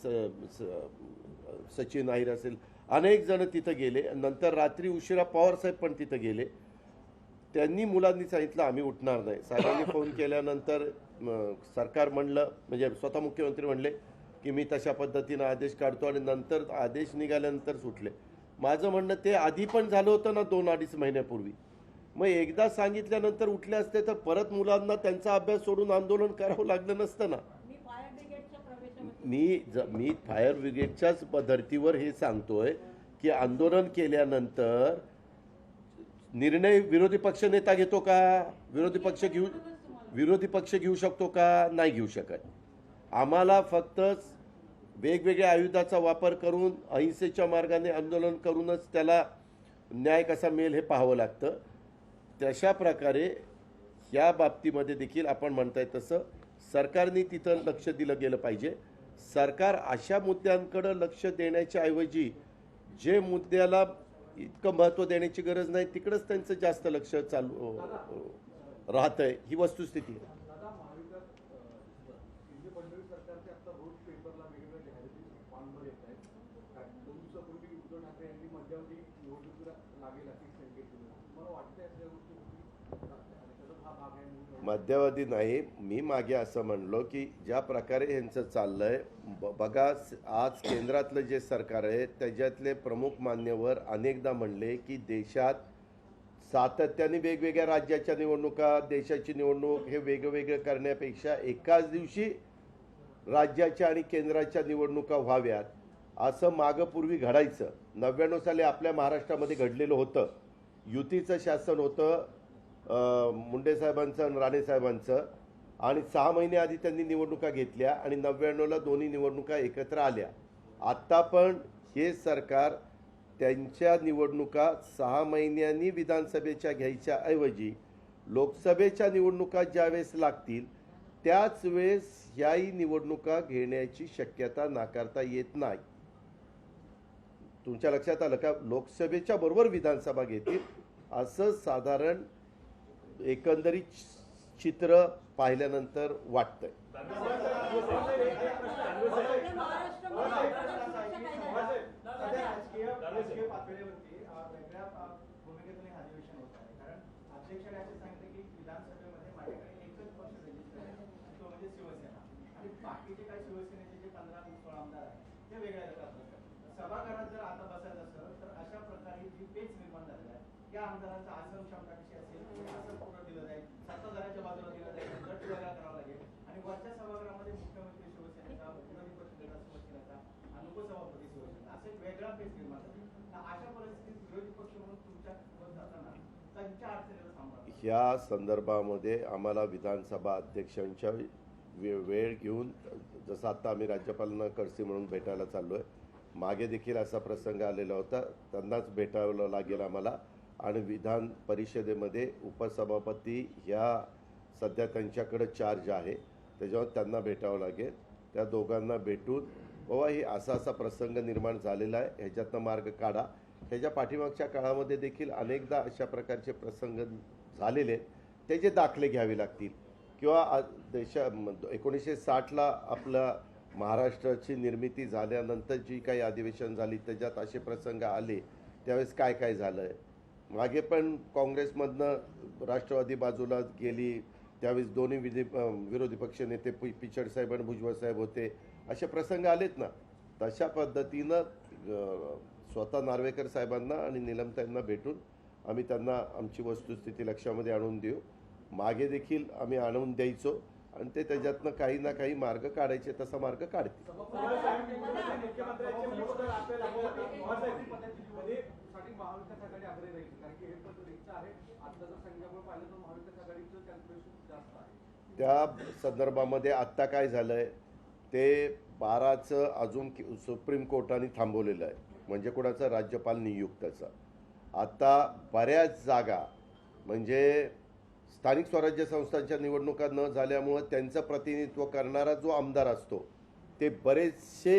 सचिन अहिर असेल, अनेक जण तिथं गेले. नंतर रात्री उशिरा पवारसाहेब पण तिथं गेले. त्यांनी मुलांनी सांगितलं आम्ही उठणार नाही. साहेबांनी फोन केल्यानंतर सरकार म्हणलं, म्हणजे स्वतः मुख्यमंत्री म्हणले की मी तशा पद्धतीनं आदेश काढतो, आणि नंतर आदेश निघाल्यानंतर सुटले. माझं म्हणणं ते आधी पण झालं होतं ना 2-2.5 महिन्यापूर्वी. मग एकदा सांगितल्यानंतर उठले असते तर परत मुलांना त्यांचा अभ्यास सोडून आंदोलन करावं लागलं नसतं ना. मी फायर ब्रिगेडच्या प्रवेशामध्ये मी फायर ब्रिगेडच्याच धर्तीवर हे सांगतोय की आंदोलन केल्यानंतर निर्णय विरोधी पक्ष नेता घेतो का? विरोधी पक्ष घेऊ शकतो का? नाही घेऊ शकत. आम्हाला फक्त वेगवेगळ्या आयुधाचा वापर करून अहिंसेच्या मार्गाने आंदोलन करूनच त्याला न्याय कसा मिळेल हे पाहावं लागतं. तशा प्रकारे या बाबतीमध्ये देखील आपण म्हणताय तसं सरकारने तिथं लक्ष दिलं गेलं पाहिजे. सरकार अशा मुद्द्यांकडे लक्ष देण्याच्या ऐवजी जे मुद्द्याला इतकं महत्त्व देण्याची गरज नाही तिकडंच त्यांचं जास्त लक्ष चालू राहतंय, ही वस्तुस्थिती आहे. दादा, महाविकास शिंदे फडणवीस सरकारचे आता रोज पेपरला वेगवेगळ्या जाहिराती पानभर येत आहेत. 2 दिवसापूर्वी उद्धव ठाकरे यांनी मध्यावधी निवडणुकीला लागेल अशी संकेत दिले. मला वाटतंय अशा गोष्टी आणि त्याचाच हा भाग आहे म्हणून मध्यावधी नाही, मी मागे असं म्हणलो की ज्या प्रकारे ह्यांचं चाललंय बघा. आज केंद्रातलं जे सरकार आहे त्याच्यातले प्रमुख मान्यवर अनेकदा म्हणले की देशात सातत्याने वेगवेगळ्या राज्याच्या निवडणुका, देशाची निवडणूक हे वेगवेगळं करण्यापेक्षा एकाच दिवशी राज्याच्या आणि केंद्राच्या निवडणुका व्हाव्यात असं मागपूर्वी घडायचं. 99 साली आपल्या महाराष्ट्रामध्ये घडलेलं होतं. युतीचं शासन होतं मुंडे साहेबांचं आणि राणे साहेबांचं, आणि 6 महिने आधी त्यांनी निवडणुका घेतल्या आणि 99ला दोन्ही निवडणुका एकत्र आल्या. आत्ता पण हे सरकार त्यांच्या निवडणुका 6 महिन्यांनी विधानसभेच्या घ्यायच्या ऐवजी लोकसभेच्या निवडणुका ज्यावेळेस लागतील त्याच वेळेस याही निवडणुका घेण्याची शक्यता नाकारता येत नाही. तुमच्या लक्षात आलं का? लोकसभेच्या बरोबर विधानसभा घेतील असं साधारण एकंदरीत चित्र पाहिल्यानंतर वाटतंय. राजकीय पातळीवरती वेगळ्या भूमिकेतून हे अधिवेशन होत आहे. कारण अध्यक्षांनी असे सांगितले की विधानसभेमध्ये माझ्याकडे एकच पक्ष रजिस्टर आहे, तो म्हणजे शिवसेना, आणि बाकीचे काही शिवसेनेचे जे 15-16 आमदार आहेत ते वेगळ्या गटात बसतात. सभागृहात जर आता बसायचं असेल तर अशा प्रकारे जी पेच निर्माण झालेली आहे, या आमदारांचा आसन क्षमता कशी असेल, आसन पूर्ण दिलं जाईल, सत्ताधाऱ्याच्या बाजूला दिलं जाईल, गट वेगळा करावा लागेल, आणि वरच्या सभागृहामध्ये मुख्यमंत्री शिवसेनेचा, विरोधी पक्षनेता शिवसेनेचा आणि उपसभापती शिवसेना असे वेगळा पेच निर्माण झाला. अशा परिस्थितीत विरोधी पक्ष म्हणून तुमच्या सोबत जाताना त्यांच्या अडचणीला सांभाळा. ह्या संदर्भामध्ये आम्हाला विधानसभा अध्यक्षांच्या वेळ घेऊन, जसं आता आम्ही राज्यपालांना करसी म्हणून भेटायला चाललो आहे, मागे देखील असा प्रसंग आलेला होता, त्यांनाच भेटावं लागेल आम्हाला. आणि विधान परिषदेमध्ये उपसभापती ह्या सध्या त्यांच्याकडे चार्ज आहे, त्याच्यावर त्यांना भेटावं लागेल. त्या दोघांना भेटून बाबा ही असा प्रसंग निर्माण झालेला आहे, ह्याच्यातनं मार्ग काढा. ह्याच्या पाठीमागच्या काळामध्ये देखील अनेकदा अशा प्रकारचे प्रसंग झालेले आहेत, त्याचे दाखले घ्यावे लागतील. किंवा 1960ला आपल्या महाराष्ट्राची निर्मिती झाल्यानंतर जी काही अधिवेशन झाली त्याच्यात असे प्रसंग आले, त्यावेळेस काय काय झालं आहे. मागे पण काँग्रेसमधनं राष्ट्रवादी बाजूला गेली, त्यावेळेस दोन्ही विरोधी पक्ष नेते पिचड साहेब आणि भुजबळ साहेब होते, असे प्रसंग आलेत ना. तशा पद्धतीनं स्वतः नार्वेकर साहेबांना आणि निलमताईंना भेटून आम्ही त्यांना आमची वस्तुस्थिती लक्षामध्ये आणून देऊ. मागे देखील आम्ही आणून द्यायचो आणि ते त्याच्यातनं काही ना काही मार्ग काढायचे, तसा मार्ग काढतील. महाविकास आघाडी आग्रही राहील, कारण की हे पण रिक्त आहे. आता जर संख्यामुळे पाहिलं तर महाविकास आघाडीचं कॅल्क्युलेशन जास्त आहे. त्या संदर्भामध्ये आत्ता काय झालंय ते 12चं अजून सुप्रीम कोर्टाने थांबवलेलं आहे, म्हणजे कोणाचा राज्यपाल नियुक्ताचा. आता बऱ्याच जागा म्हणजे स्थानिक स्वराज्य संस्थांच्या निवडणुका न झाल्यामुळं त्यांचं प्रतिनिधित्व करणारा जो आमदार असतो ते बरेचसे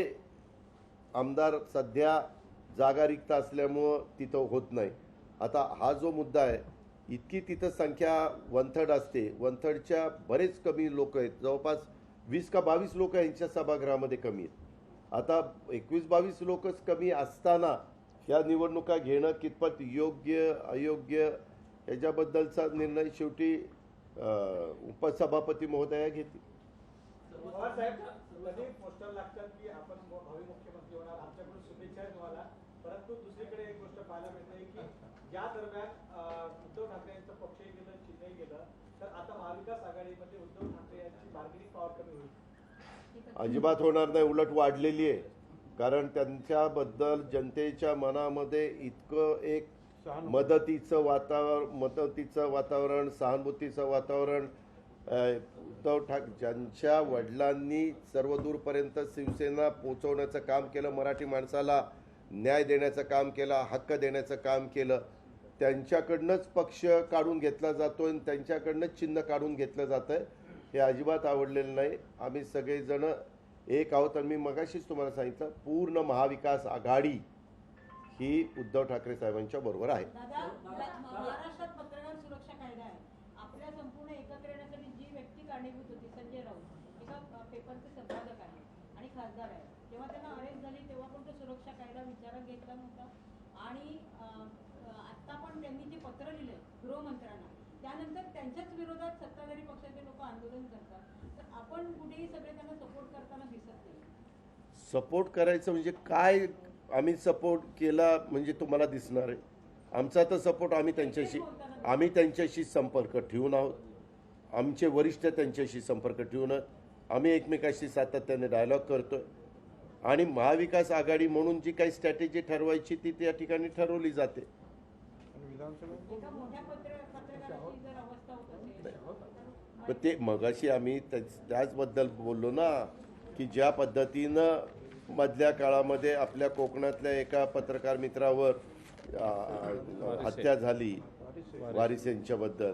आमदार सध्या जागा रिक्त असल्यामुळं तिथं होत नाही. आता हा जो मुद्दा आहे, इतकी तिथं संख्या 1/3 असते, 1/3च्या बरेच कमी लोक आहेत, जवळपास 20 का 22 लोक यांच्या सभागृहामध्ये कमी आहेत. आता 21-22 लोकच कमी असताना ह्या निवडणुका घेणं कितपत योग्य अयोग्य याच्याबद्दलचा निर्णय शेवटी उपसभापती महोदया घेतील. पवार साहेब, कधी पोस्टर लागतात की आपण भावी मुख्यमंत्री होणार, आमच्याकडून शुभेच्छा आहेत तुम्हाला. परंतु दुसरीकडे एक गोष्ट पाहायला मिळते की या दरम्यान उद्धव ठाकरे यांचं पक्षही गेलं, चिन्हही गेलं, तर आता महाविकास आघाडीमध्ये उद्धव ठाकरे यांची बार्गेनिंग पॉवर कमी होईल. अजिबात होणार नाही, उलट वाढलेली आहे. कारण त्यांच्याबद्दल जनतेच्या मनामध्ये इतकं एक मदतीचं वातावरण, सहानुभूतीचं वातावरण. उद्धव ठाकरे ज्यांच्या वडिलांनी सर्वदूरपर्यंत शिवसेना पोचवण्याचं काम केलं, मराठी माणसाला न्याय देण्याचं काम केलं, हक्क देण्याचं काम केलं, त्यांच्याकडनंच पक्ष काढून घेतला जातो आणि त्यांच्याकडनंच चिन्ह काढून घेतलं जातं आहे. हे अजिबात आवडलेलं नाही. आम्ही सगळेजण एक आहोत आणि मी मगाशीच तुम्हाला सांगितलं, पूर्ण महाविकास आघाडी ही उद्धव ठाकरे साहेबांच्या बरोबर आहे. दादा, महाराष्ट्रात पत्रकार सुरक्षा कायदा आहे. आपल्या संपूर्ण एकत्र येण्यासाठी जी व्यक्ती कारणीभूत होती, संजय राऊत एका पेपरचे संपादक आहे आणि खासदार आहे, जेव्हा त्यांना अरेस्ट झाली तेव्हा पण तो सुरक्षा कायदा विचारात घेतला नव्हता. आणि आता पण त्यांनी जे पत्र लिहिले गृहमंत्र्यांना, त्यानंतर त्यांच्याच विरोधात सत्ताधारी पक्षाचे लोक आंदोलन करतात, तर आपण कुठेही सगळे त्यांना सपोर्ट करताना दिसत नाही. सपोर्ट करायचं म्हणजे काय? आम्ही सपोर्ट केला म्हणजे तुम्हाला दिसणार आहे. आमचा तर सपोर्ट आम्ही त्यांच्याशी संपर्क ठेवून आहोत. आमचे वरिष्ठ त्यांच्याशी संपर्क ठेवून आहोत. आम्ही एकमेकाशी सातत्याने डायलॉग करतोय आणि महाविकास आघाडी म्हणून जी काही स्ट्रॅटेजी ठरवायची ती त्या ठिकाणी ठरवली जाते. एका मोठ्या पत्रकाराची जर अवस्था होत असेल, पण ते मगाशी आम्ही त्याचबद्दल बोललो ना, की ज्या पद्धतीनं मधल्या काळामध्ये आपल्या कोकणातल्या एका पत्रकार मित्रावर हत्या झाली, वारिस यांच्याबद्दल,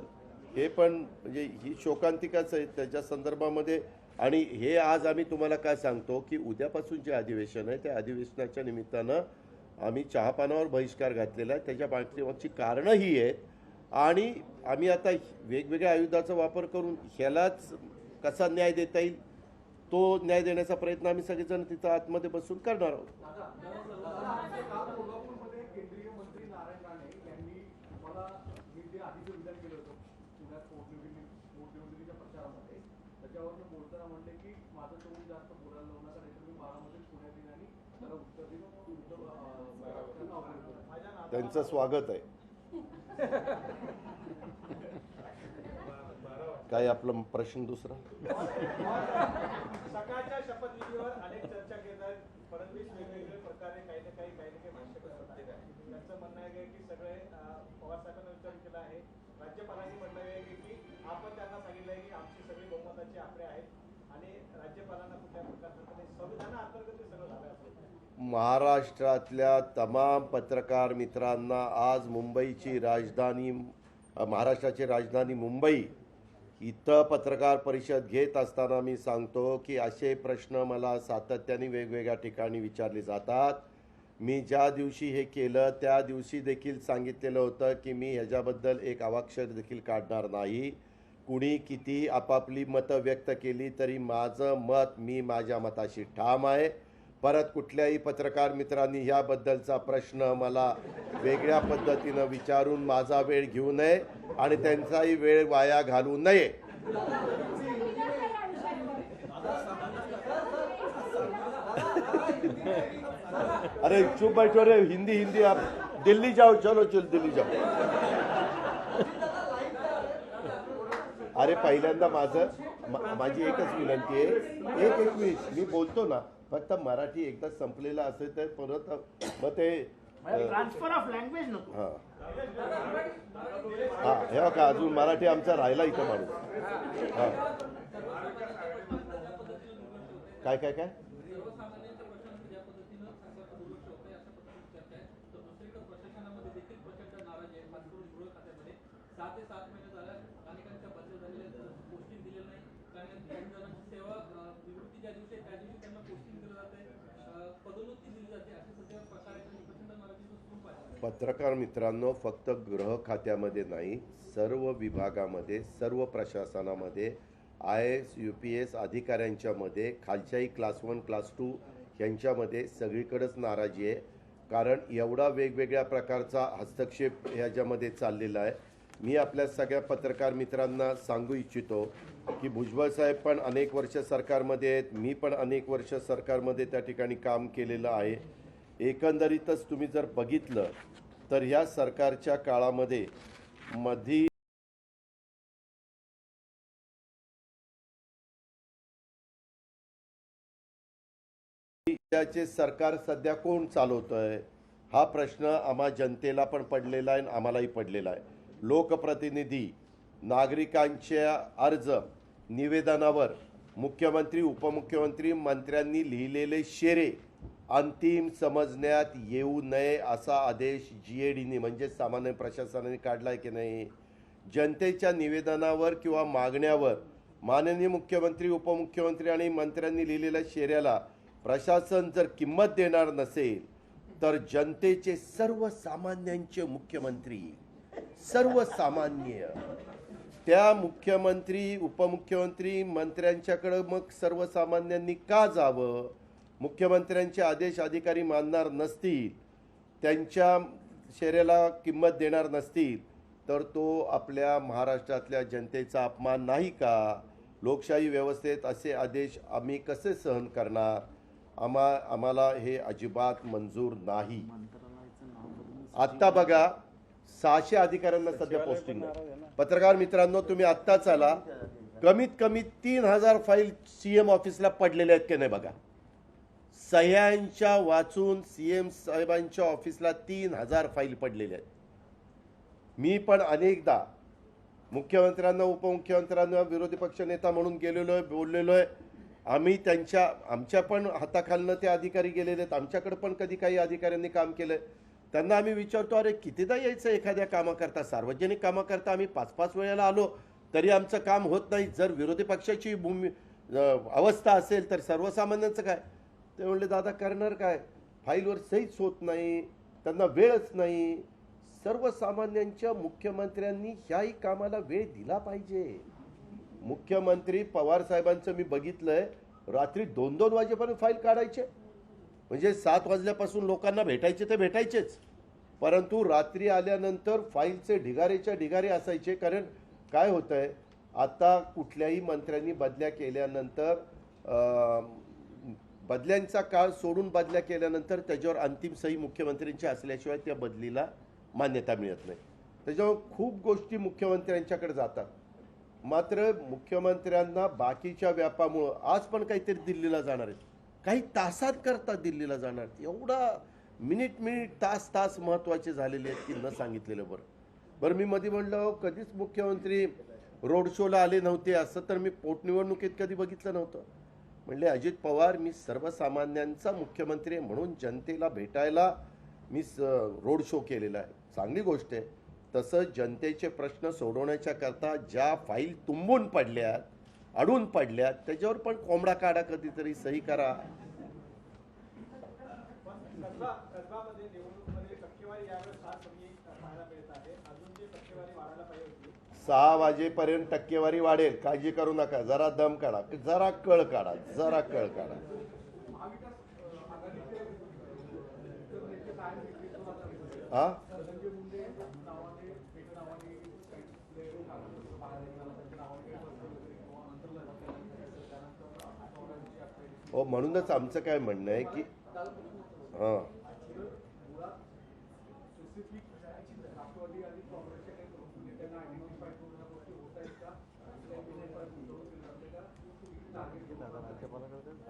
हे पण म्हणजे ही शोकांतिकाच आहे त्याच्या संदर्भामध्ये. आणि हे आज आम्ही तुम्हाला काय सांगतो की उद्यापासून जे अधिवेशन आहे त्या अधिवेशनाच्या निमित्तानं आम्ही चहापानावर बहिष्कार घातलेला आहे. त्याच्या पाठीमागची कारणं ही आहेत आणि आम्ही आता वेगवेगळ्या आयुधाचा वापर करून ह्यालाच कसा न्याय देता येईल तो न्याय देण्याचा प्रयत्न आम्ही सगळेजण तिथं आतमध्ये बसून करणार आहोत. कोल्हापूरमध्ये केंद्रीय मंत्री नारायण राणे यांनी मला मी जे आधीचं विधान केलं होतं पुण्यात पोटनिवडणुकीच्या प्रचारामध्ये, त्याच्यावरनं बोलताना म्हणले की माझं तोंड जास्त बोलायला लावू नका, नाहीतर मी बारामध्ये पुण्यात येईल आणि त्याला उत्तर देईन. त्यांचं स्वागत आहे. काय आपला प्रश्न दुसरा? सकाळच्या शपथविधीवर अनेक चर्चा घेतात. फडणवीस वेगवेगळे प्रकारे काही ना काही भाष्य करतात. त्यांचं म्हणणं आहे की सगळे पवार साहेबांना विचार केला आहे. राज्यपालांनी म्हटलं आहे की आपण त्यांना सांगितलं आहे की आमची सगळी बहुमताचे आकडे आहेत आणि राज्यपालांना कुठल्या प्रकारचं संविधानाअंतर्गत ते सगळं झालं असेल. महाराष्ट्रातल्या तमाम पत्रकार मित्रांना आज महाराष्ट्राची राजधानी मुंबई इथं पत्रकार परिषद घेत असताना मी सांगतो की असे प्रश्न मला सातत्याने वेगवेगळ्या ठिकाणी विचारले जातात. मी ज्या दिवशी हे केलं त्या दिवशी देखील सांगितलेलं होतं की मी ह्याच्याबद्दल एक अवाक्षर देखील काढणार नाही. कुणी किती आपापली मतं व्यक्त केली तरी माझं मत, मी माझ्या मताशी ठाम आहे. परत कुठल्याही पत्रकार मित्रांनी ह्याबद्दलचा प्रश्न मला वेगळ्या पद्धतीनं विचारून माझा वेळ घेऊ नये आणि त्यांचाही वेळ वाया घालू नये. अरे चुप बैठो रे, हिंदी आप दिल्ली जाओ, चलो दिल्ली जाओ. अरे पहिल्यांदा माझी एकच विनंती आहे, एक मिनिट मी बोलतो ना, फक्त मराठी एकदा संपलेला असेल तर परत मग ते ट्रान्सफर ऑफ लँग्वेज नको. हा हे का अजून मराठी आमचा राहिला इथं माणूस. हा काय काय काय 6 ते 7 महिने झाल्या अनेकांच्या बदल्या झालेल्या पोस्टिंग दिलेलं नाही. काही जणांची सेवा निवृत्ती ज्या दिवशी आहे त्या दिवशी त्यांना पोस्टिंग दिलं जाते, पदोन्नती दिली जाते. असे सध्या प्रकार आहेत. प्रचंड नाराजीचं स्वरूप आहे. पत्रकार मित्रांनो, फक्त गृह खात्यामध्ये नाही, सर्व विभागामध्ये, सर्व प्रशासनामध्ये, IAS UPS अधिकाऱ्यांच्यामध्ये, खालच्याही क्लास 1 क्लास 2 यांच्यामध्ये सगळीकडेच नाराजी आहे. कारण एवढा वेगवेगळ्या प्रकारचा हस्तक्षेप ह्याच्यामध्ये चाललेला आहे. मी आपल्या सगळ्या पत्रकार मित्रांना सांगू इच्छितो की भुजबळ साहेब पण अनेक वर्ष सरकारमध्ये आहेत, मी पण अनेक वर्ष सरकारमध्ये त्या ठिकाणी काम केलेलं आहे. एकंदरीतच तुम्ही जर बघितलं तर ह्या सरकारच्या काळामध्ये मधी त्याचे सरकार सध्या कोण चालवतोय हा प्रश्न आम्हा जनतेला पण पडलेला आहे आणि आम्हालाही पडलेला आहे. लोकप्रतिनिधी नागरिकांच्या अर्ज निवेदनावर मुख्यमंत्री उपमुख्यमंत्री मंत्र्यांनी लिहिलेले शेरे अंतिम समजण्यात येऊ नये असा आदेश GADने म्हणजे सामान्य प्रशासनाने काढलाय की नाही. जनतेच्या निवेदनावर किंवा मागण्यावर माननीय मुख्यमंत्री उपमुख्यमंत्री आणि मंत्र्यांनी लिहिलेल्या शेऱ्याला प्रशासन जर किंमत देणार नसेल तर जनतेचे सर्वसामान्यांचे मुख्यमंत्री सर्वसामान्य त्या मुख्यमंत्री उपमुख्यमंत्री मंत्र्यांच्याकडे मग सर्वसामान्यांनी का जावं. मुख्यमंत्र्यांचे आदेश अधिकारी मानणार नसतील, त्यांच्या शेऱ्याला किंमत देणार नसतील तर तो आपल्या महाराष्ट्रातल्या जनतेचा अपमान नाही का. लोकशाही व्यवस्थेत असे आदेश आम्ही कसे सहन करणार. आम्हाला हे अजिबात मंजूर नाही. आत्ता बघा 600 अधिकाऱ्यांना सध्या पोस्टिंग आहे. पत्रकार मित्रांनो, तुम्ही आत्ताच आला, कमीत कमी 3000 फाईल CM ऑफिसला पडलेल्या आहेत की नाही बघा. सह्यांच्या वाचून CM साहेबांच्या ऑफिसला 3000 फाईल पडलेल्या आहेत. मी पण अनेकदा मुख्यमंत्र्यांना उपमुख्यमंत्र्यांना विरोधी पक्ष नेता म्हणून गेलेलो आहे, बोललेलो आहे. आम्ही आमच्या पण हाताखालनं ते अधिकारी गेलेले आहेत. आमच्याकडे पण कधी काही अधिकाऱ्यांनी काम केलंय. त्यांना आम्ही विचारतो, अरे कितीदा यायचं एखाद्या कामाकरता, सार्वजनिक कामाकरता आम्ही 5-5 वेळेला आलो तरी आमचं काम होत नाही. जर विरोधी पक्षाची अवस्था असेल तर सर्वसामान्यांचं काय. ते म्हणले, दादा करणार काय, फाईलवर सहीच होत नाही, त्यांना वेळच नाही. सर्वसामान्यांच्या मुख्यमंत्र्यांनी ह्याही कामाला वेळ दिला पाहिजे. मुख्यमंत्री पवार साहेबांचं मी बघितलंय, रात्री 2-2 वाजेपर्यंत फाईल काढायचे. म्हणजे 7 वाजल्यापासून लोकांना भेटायचे ते भेटायचेच, परंतु रात्री आल्यानंतर फाईलचे ढिगारेच्या ढिगारे असायचे. कारण काय होतंय, आता कुठल्याही मंत्र्यांनी बदल्या केल्यानंतर बदल्यांचा काळ सोडून बदल्या केल्यानंतर त्याच्यावर अंतिम सही मुख्यमंत्र्यांची असल्याशिवाय त्या बदलीला मान्यता मिळत नाही. त्याच्यामुळे खूप गोष्टी मुख्यमंत्र्यांच्याकडे जातात. मात्र मुख्यमंत्र्यांना बाकीच्या व्यापामुळं आज पण काहीतरी दिल्लीला जाणार आहेत, काही तासात करता दिल्लीला जाणार. एवढा मिनिट तास महत्त्वाचे झालेले आहेत की न सांगितलेलं बरं. मी मध्ये म्हणलं, कधीच मुख्यमंत्री रोड शोला आले नव्हते असं तर मी पोटनिवडणुकीत कधी बघितलं नव्हतं. म्हणले, अजित पवार मी सर्वसामान्यांचा मुख्यमंत्री आहे म्हणून जनतेला भेटायला मी रोड शो केलेला आहे. चांगली गोष्ट आहे. तसं जनतेचे प्रश्न सोडवण्याच्या करता ज्या फाईल तुंबून पडल्यात, अडून पडल्यात, त्याच्यावर पण कोंबडा काढा, कधीतरी सही करा. कसबामध्ये निवडणुकीमध्ये टक्केवारी यावेळेस फार कमी पाहायला मिळत आहे. अजून जी टक्केवारी वाढायला पाहिजे होती. 6 वाजेपर्यंत टक्केवारी वाढेल, काळजी करू नका. जरा दम काढा, जरा कळ काढा. हा, हो, म्हणूनच आमचं काय म्हणणं आहे की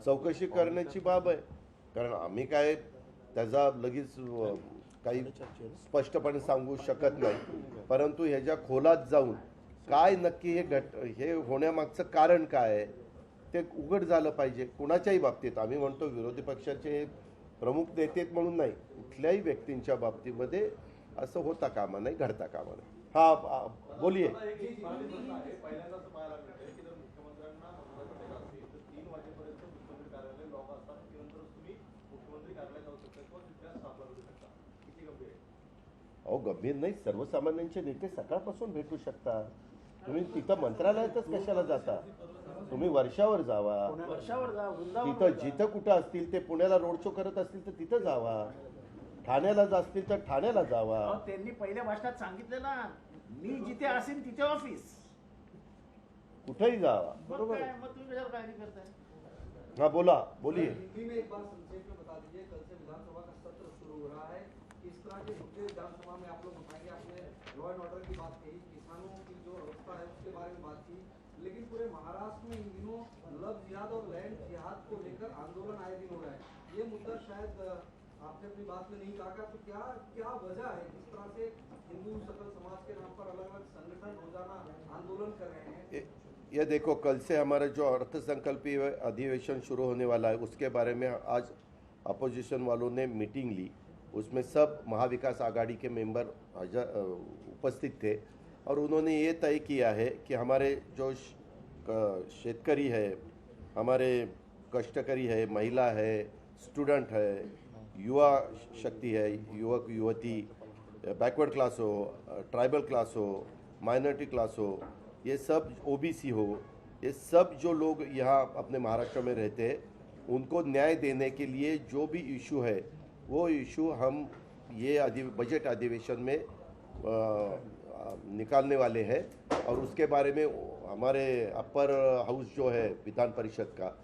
चौकशी करण्याची बाब आहे. कारण आम्ही काय त्याचा लगेच काही स्पष्टपणे सांगू शकत नाही, परंतु ह्याच्या खोलात जाऊन काय नक्की हे होण्यामागचं कारण काय आहे ते उघड झालं पाहिजे. कुणाच्याही बाबतीत आम्ही म्हणतो, विरोधी पक्षाचे प्रमुख नेते म्हणून नाही, कुठल्याही व्यक्तींच्या बाबतीमध्ये असं होता कामा नाही, घडता कामा नाही. बोलिए। मला एक प्रश्न आहे. पहिल्यांदा असं पाहायला मिळतंय की जर मुख्यमंत्र्यांना महत्त्वाचं भेट असेल तर 3 वाजेपर्यंत मुख्यमंत्री कार्यालय लॉक असतं आणि त्यानंतरच तुम्ही मुख्यमंत्री कार्यालयात जाऊ शकता किंवा तिथल्या स्टाफला भेटू शकता. किती गंभीर आहे? अहो गंभीर नाही, सर्वसामान्यांचे नेते सकाळपासून भेटू शकता. तुम्ही तिथं मंत्रालयातच कशाला जाता? तुम्ही वर्षावर जावा, वर्षावर जा, वृंदावन तिथं जिथं कुठं असतील ते पुण्याला रोड शो करत असतील तर तिथं जावा, ठाण्याला असतील तर ठाण्याला जावा. त्यांनी पहिल्या भाषणात सांगितलं ना, मी जिथे असेल तिथे ऑफिस. कुठेही जावा. मग बरोबर काय, आहे. मग तुम्ही कशाला काळजी करताय? हाँ बोलिए। हिंदी में एक बार संक्षेप में बता दीजिए, कल से विधानसभा का सत्र शुरू हो रहा है, किस तरह के मुद्दे विधानसभा में आप लोग उठाएंगे? आपने लॉ एंड ऑर्डर की बात कही, किसानों की जो अवस्था है उसके बारे में बात की, लेकिन पूरे महाराष्ट्र में इन दिनों लव जिहाद और लैंड जिहाद को लेकर आंदोलन आए दिन हो रहा है। ये मुद्दा शायद आपने अपनी बात में नहीं कहा, तो क्या वजह है, किस तरह से हिंदू सकल समाज के नाम पर अलग अलग संगठन रोजाना आंदोलन कर रहे हैं? ये देखो, कल से हमारा जो अर्थसंकल्पीय अधिवेशन शुरू होने वाला है उसके बारे में आज अपोजिशन वालों ने मीटिंग ली। उसमें सब महाविकास आघाड़ी के मेंबर उपस्थित थे और उन्होंने ये तय किया है कि हमारे जो शेतकरी है, हमारे कष्टकरी है, महिला है, स्टूडेंट है, युवा शक्ति है, युवक युवती, बैकवर्ड क्लास हो, ट्राइबल क्लास हो, माइनॉरिटी क्लास हो, ये सब ओबीसी हो, ये सब जो लोग यहाँ अपने महाराष्ट्र में रहते हैं उनको न्याय देने के लिए जो भी इशू है वो इशू हम ये बजट अधिवेशन में निकालने वाले हैं। और उसके बारे में हमारे अपर हाउस जो है विधान परिषद का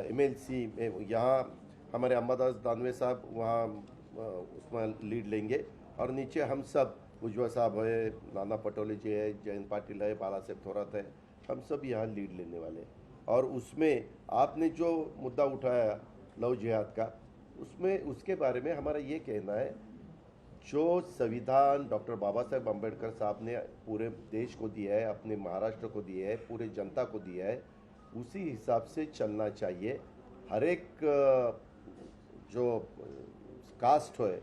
एमएलसी में यहाँ हमारे अंबादास दानवे साहब वहाँ उसमें लीड लेंगे और नीचे हम सब उज्ज्वल साहब है, नाना पटोले जी है, जयंत पाटिल है, बाला साहब थोरात है, हम सब यहाँ लीड लेने वाले हैं। और उसमें आपने जो मुद्दा उठाया लव जिहाद का, उसमें उसके बारे में हमारा ये कहना है, जो संविधान डॉक्टर बाबा साहेब अम्बेडकर साहब ने पूरे देश को दिया है, अपने महाराष्ट्र को दिया है, पूरे जनता को दिया है, उसी हिसाब से चलना चाहिए। हर एक जो कास्ट है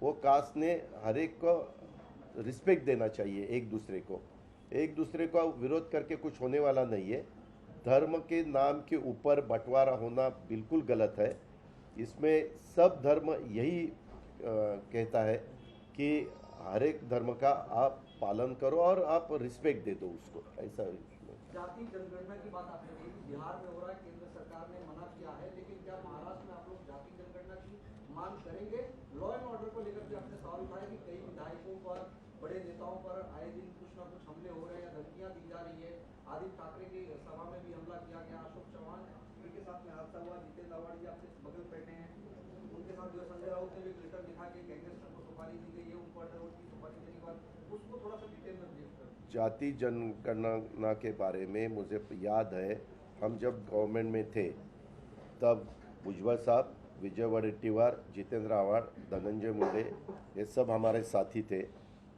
वो कास्ट ने हर एक को रिस्पेक्ट देना चाहिए, एक दूसरे को विरोध करके कुछ होने वाला नहीं है। धर्म के नाम के ऊपर बंटवारा होना बिल्कुल गलत है। इसमें सब धर्म यही कहता है कि हर एक धर्म का आप पालन करो और आप रिस्पेक्ट दे दो उसको, ऐसा है। जाति जनगणना की बात आपने की, बिहार में हो रहा है, केंद्र सरकार ने मना किया है, लेकिन क्या महाराष्ट्र में आप लोग जाति जनगणना की मांग करेंगे? लॉ एंड ऑर्डर को लेकर भी आपने सवाल उठाया कि कई विधायकों पर, बड़े नेताओं पर आए दिन कुछ न कुछ हमले हो रहे हैं, धमकियां दी जा रही है। आदित्य ठाकरे की सभा में भी हमला किया गया, अशोक चौहान के साथ में हादसा हुआ, जितेंद्र आवाड़ जी आपसे बगल बैठे हैं, उनके साथ जो संजय राउत ने भी एक लेटर लिखा कि गैंगस्टर को सुपारी दी गई है, उनको अंडरवुड की सुपारी देने के बाद, उसको थोड़ा सा डिटेल में ब्रीफ करें। जाति जनगणना के बारे में मुझे याद है, हम जब गवर्नमेंट में थे तब उज्ज्वल साहब, विजय वडेट्टीवार, जितेंद्र आवाड़, धनंजय मुंडे, ये सब हमारे साथी थे।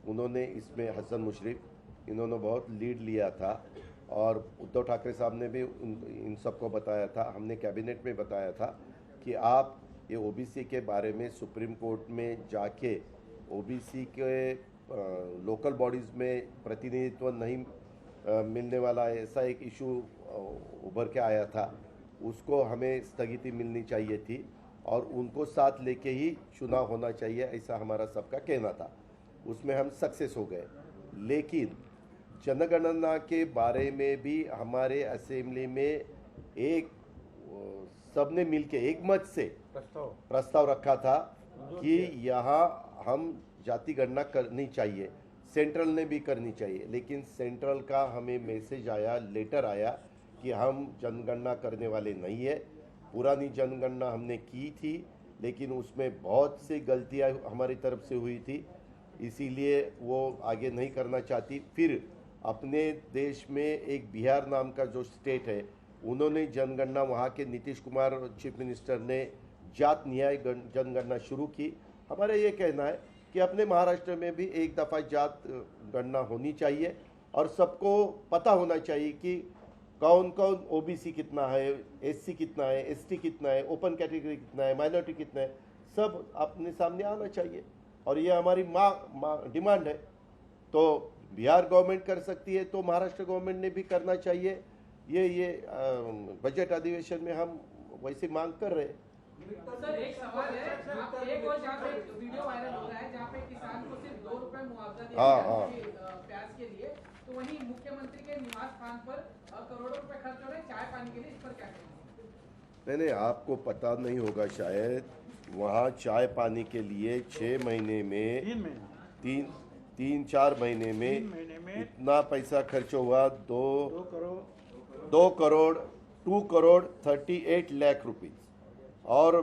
उन्होंने इसमें हसन मुशर्रफ, इन्होंने बहुत लीड लिया था और उद्धव ठाकरे साहब ने भी इन सबको बताया था, हमने कैबिनेट में बताया था कि आप ये ओबीसी के बारे में सुप्रीम कोर्ट में जाके ओबीसी के लोकल बॉडीज़ में प्रतिनिधित्व नहीं मिलने वाला है, ऐसा एक इशू उभर के आया था, उसको हमें स्थगिति मिलनी चाहिए थी और उनको साथ लेके ही चुनाव होना चाहिए, ऐसा हमारा सबका कहना था। उसमें हम सक्सेस हो गए। लेकिन जनगणना के बारे में भी हमारे असेंबली में एक सबने मिलके एक मत से प्रस्ताव रखा था कि यहाँ हम जाति गणना करनी चाहिए, सेंट्रल ने भी करनी चाहिए। लेकिन सेंट्रल का हमें मैसेज आया, लेटर आया कि हम जनगणना करने वाले नहीं है। पुरानी जनगणना हमने की थी लेकिन उसमें बहुत सी गलतियां हमारी तरफ से हुई थी, इसीलिए वो आगे नहीं करना चाहती। फिर अपने देश में एक बिहार नाम का जो स्टेट है, उन्होंने जनगणना, वहाँ के नीतीश कुमार चीफ मिनिस्टर ने जात न्याय जनगणना शुरू की। हमारा ये कहना है कि अपने महाराष्ट्र में भी एक दफ़ा जात गणना होनी चाहिए और सबको पता होना चाहिए कि कौन कौन ओबीसी कितना है, एससी कितना है, एसटी कितना है, ओपन कैटेगरी कितना है, माइनॉरिटी कितना है, सब अपने सामने आना चाहिए और ये हमारी डिमांड है। तो बिहार गवर्नमेंट कर सकती है तो महाराष्ट्र गवर्नमेंट ने भी करना चाहिए। ये बजट अधिवेशन में हम वैसी मांग कर रहे हैं। सर एक सवाल है, आप एक और जहाँ पे वीडियो वायरल हो रहा है जहाँ पे किसान को सिर्फ 2 रुपए मुआवजा दिया गया है प्याज के लिए, तो वहीं मुख्यमंत्री के निवास स्थान पर करोड़ों रुपए खर्च हो रहे हैं चाय पानी के लिए, इस पर क्या कहेंगे? नहीं, आपको पता नहीं होगा शायद, वहाँ चाय पानी के लिए 6 महीने में 3-4 महीने में इतना पैसा खर्च हुआ, 2 करोड़ 38 लाख रुपीस, और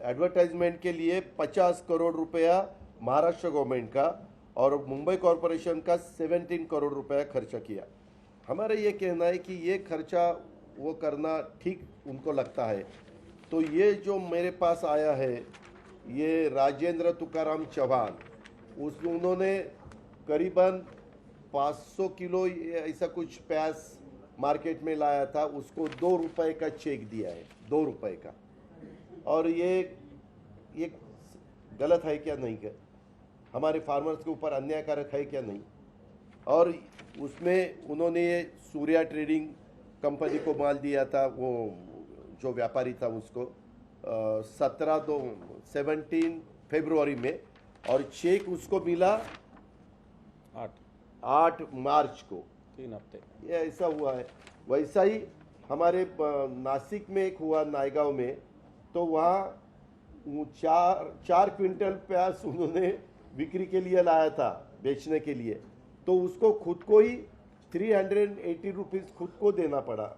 एडवर्टाइजमेंट के लिए 50 करोड़ रुपया महाराष्ट्र गवर्नमेंट का और मुंबई कॉरपोरेशन का 17 करोड़ रुपया खर्चा किया। हमारा ये कहना है कि ये खर्चा वो करना ठीक उनको लगता है। तो ये जो मेरे पास आया है, ये राजेंद्र तुकाराम चौहान, उन्होंने करीबन 500 किलो ऐसा कुछ प्याज मार्केट में लाया था, उसको 2 रुपए का चेक दिया है, 2 रुपए का। और ये गलत है क्या? नहीं क्या हमारे फार्मर्स के ऊपर अन्यायकारक है क्या? नहीं। और उसमें उन्होंने ये सूर्या ट्रेडिंग कंपनी को माल दिया था, वो जो व्यापारी था उसको 17 फरवरी में, और चेक उसको मिला 8 मार्च को, 3 हफ्ते। ये ऐसा हुआ है। वैसा ही हमारे नासिक में एक हुआ, नायगांव में, तो वहाँ 4 क्विंटल प्याज उन्होंने बिक्री के लिए लाया था, बेचने के लिए, तो उसको खुद को ही 380 रुपीज खुद को देना पड़ा।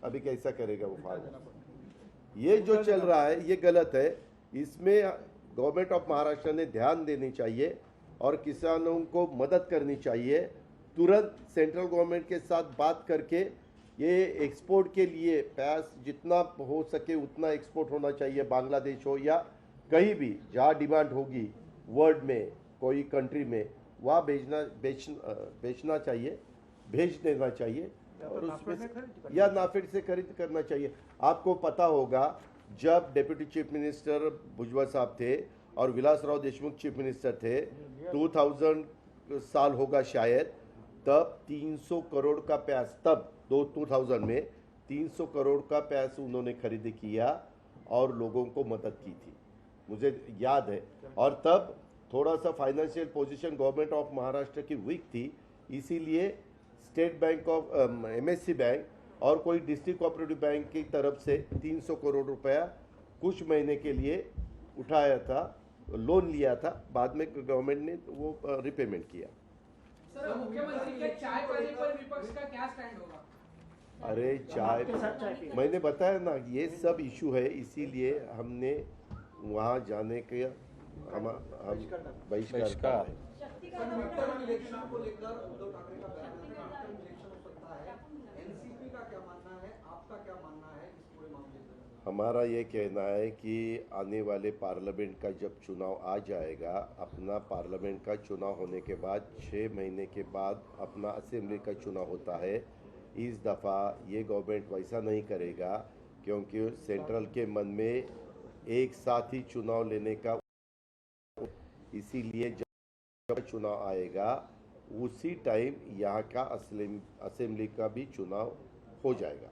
अभी कैसा करेगा वो फार्मर? ये जो चल रहा है ये गलत है। इसमें गवर्नमेंट ऑफ महाराष्ट्र ने ध्यान देनी चाहिए और किसानों को मदद करनी चाहिए। तुरंत सेंट्रल गवर्नमेंट के साथ बात करके ये एक्सपोर्ट के लिए प्याज जितना हो सके उतना एक्सपोर्ट होना चाहिए, बांग्लादेश हो या कहीं भी जहाँ डिमांड होगी वर्ल्ड में, कोई कंट्री में, वहाँ बेचना चाहिए, भेज देना चाहिए, और उसमें या नाफेड से खरीद करना चाहिए। आपको पता होगा, जब डेप्यूटी चीफ मिनिस्टर भुजबल साहब थे और विलासराव देशमुख चीफ मिनिस्टर थे, 2000 साल होगा शायद, तब 300 करोड़ का प्याज, तब 2000 में 300 करोड़ का प्याज उन्होंने खरीद किया और लोगों को मदद की थी, मुझे याद है। और तब थोड़ा सा financial position government of Maharashtra की वीक थी, इसीलिए state bank of MSC bank और कोई डिस्ट्रिक्ट कोऑपरेटिव बैंक की तरफ से 300 करोड़ रुपया कुछ महीने के लिए उठाया था, लोन लिया था। बाद में गवर्नमेंट ने वो रिपेमेंट किया। सर, मुख्यमंत्री के चाय पानी पर विपक्ष का क्या स्टैंड होगा? अरे चाय, मैंने बताया ना, ये सब इशू है, इसीलिए हमने वहाँ जाने के हम बहिष्कार। इलेक्शन को लेकर उद्धव ठाकरे का बयान है, इलेक्शन हो सकता है। एनसीपी का क्या मानना है, आपका क्या मानना है इस पूरे मामले में? हमारा ये कहना है कि आने वाले पार्लियामेंट का जब चुनाव आ जाएगा, अपना पार्लियामेंट का चुनाव होने के बाद 6 महीने के बाद अपना असेंबली का चुनाव होता है। इस दफ़ा ये गवर्नमेंट वैसा नहीं करेगा, क्योंकि सेंट्रल के मन में एक साथ ही चुनाव लेने का, इसीलिए जब चुनाव आएगा उसी टाइम यहाँ का असेंबली का भी चुनाव हो जाएगा।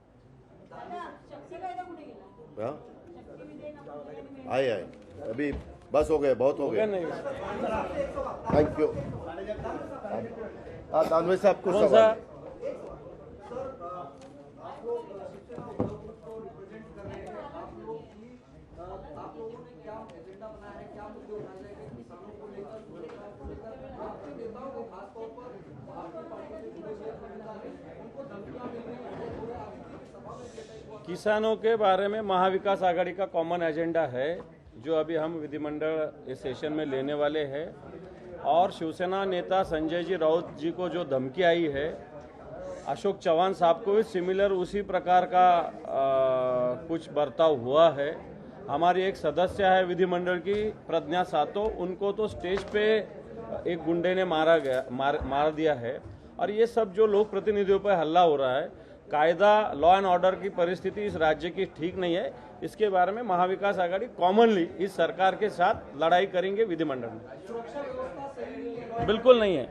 हाँ, आए अभी बस हो गए, बहुत हो गए। Thank you. दानवे साहब को सवाल। आप लोगों ने क्या एजेंडा बनाया है, क्या मुद्दे उठाए जाएंगे किसानों को लेकर, आपके नेताओं को, खासतौर पर आपकी पार्टी से जुड़े हुए नेता हैं, उनको धमकियां मिल रही हैं। किसानों के बारे में महाविकास आघाड़ी का कॉमन एजेंडा है, जो अभी हम विधिमंडल इस सेशन में लेने वाले हैं। और शिवसेना नेता संजय जी राउत जी को जो धमकी आई है, अशोक चौहान साहब को भी सिमिलर उसी प्रकार का कुछ बर्ताव हुआ है। हमारी एक सदस्य है विधिमंडल की, प्रज्ञा सातो, उनको तो स्टेज पे एक गुंडे ने मार दिया है। और ये सब जो लोक प्रतिनिधियों पर हल्ला हो रहा है, कायदा, लॉ एंड ऑर्डर की परिस्थिति इस राज्य की ठीक नहीं है। इसके बारे में महाविकास आघाड़ी कॉमनली इस सरकार के साथ लड़ाई करेंगे विधिमंडल में। बिल्कुल नहीं है।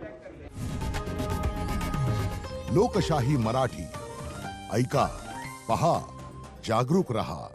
लोकशाही मराठी ऐका, पहा, जागरूक रहा.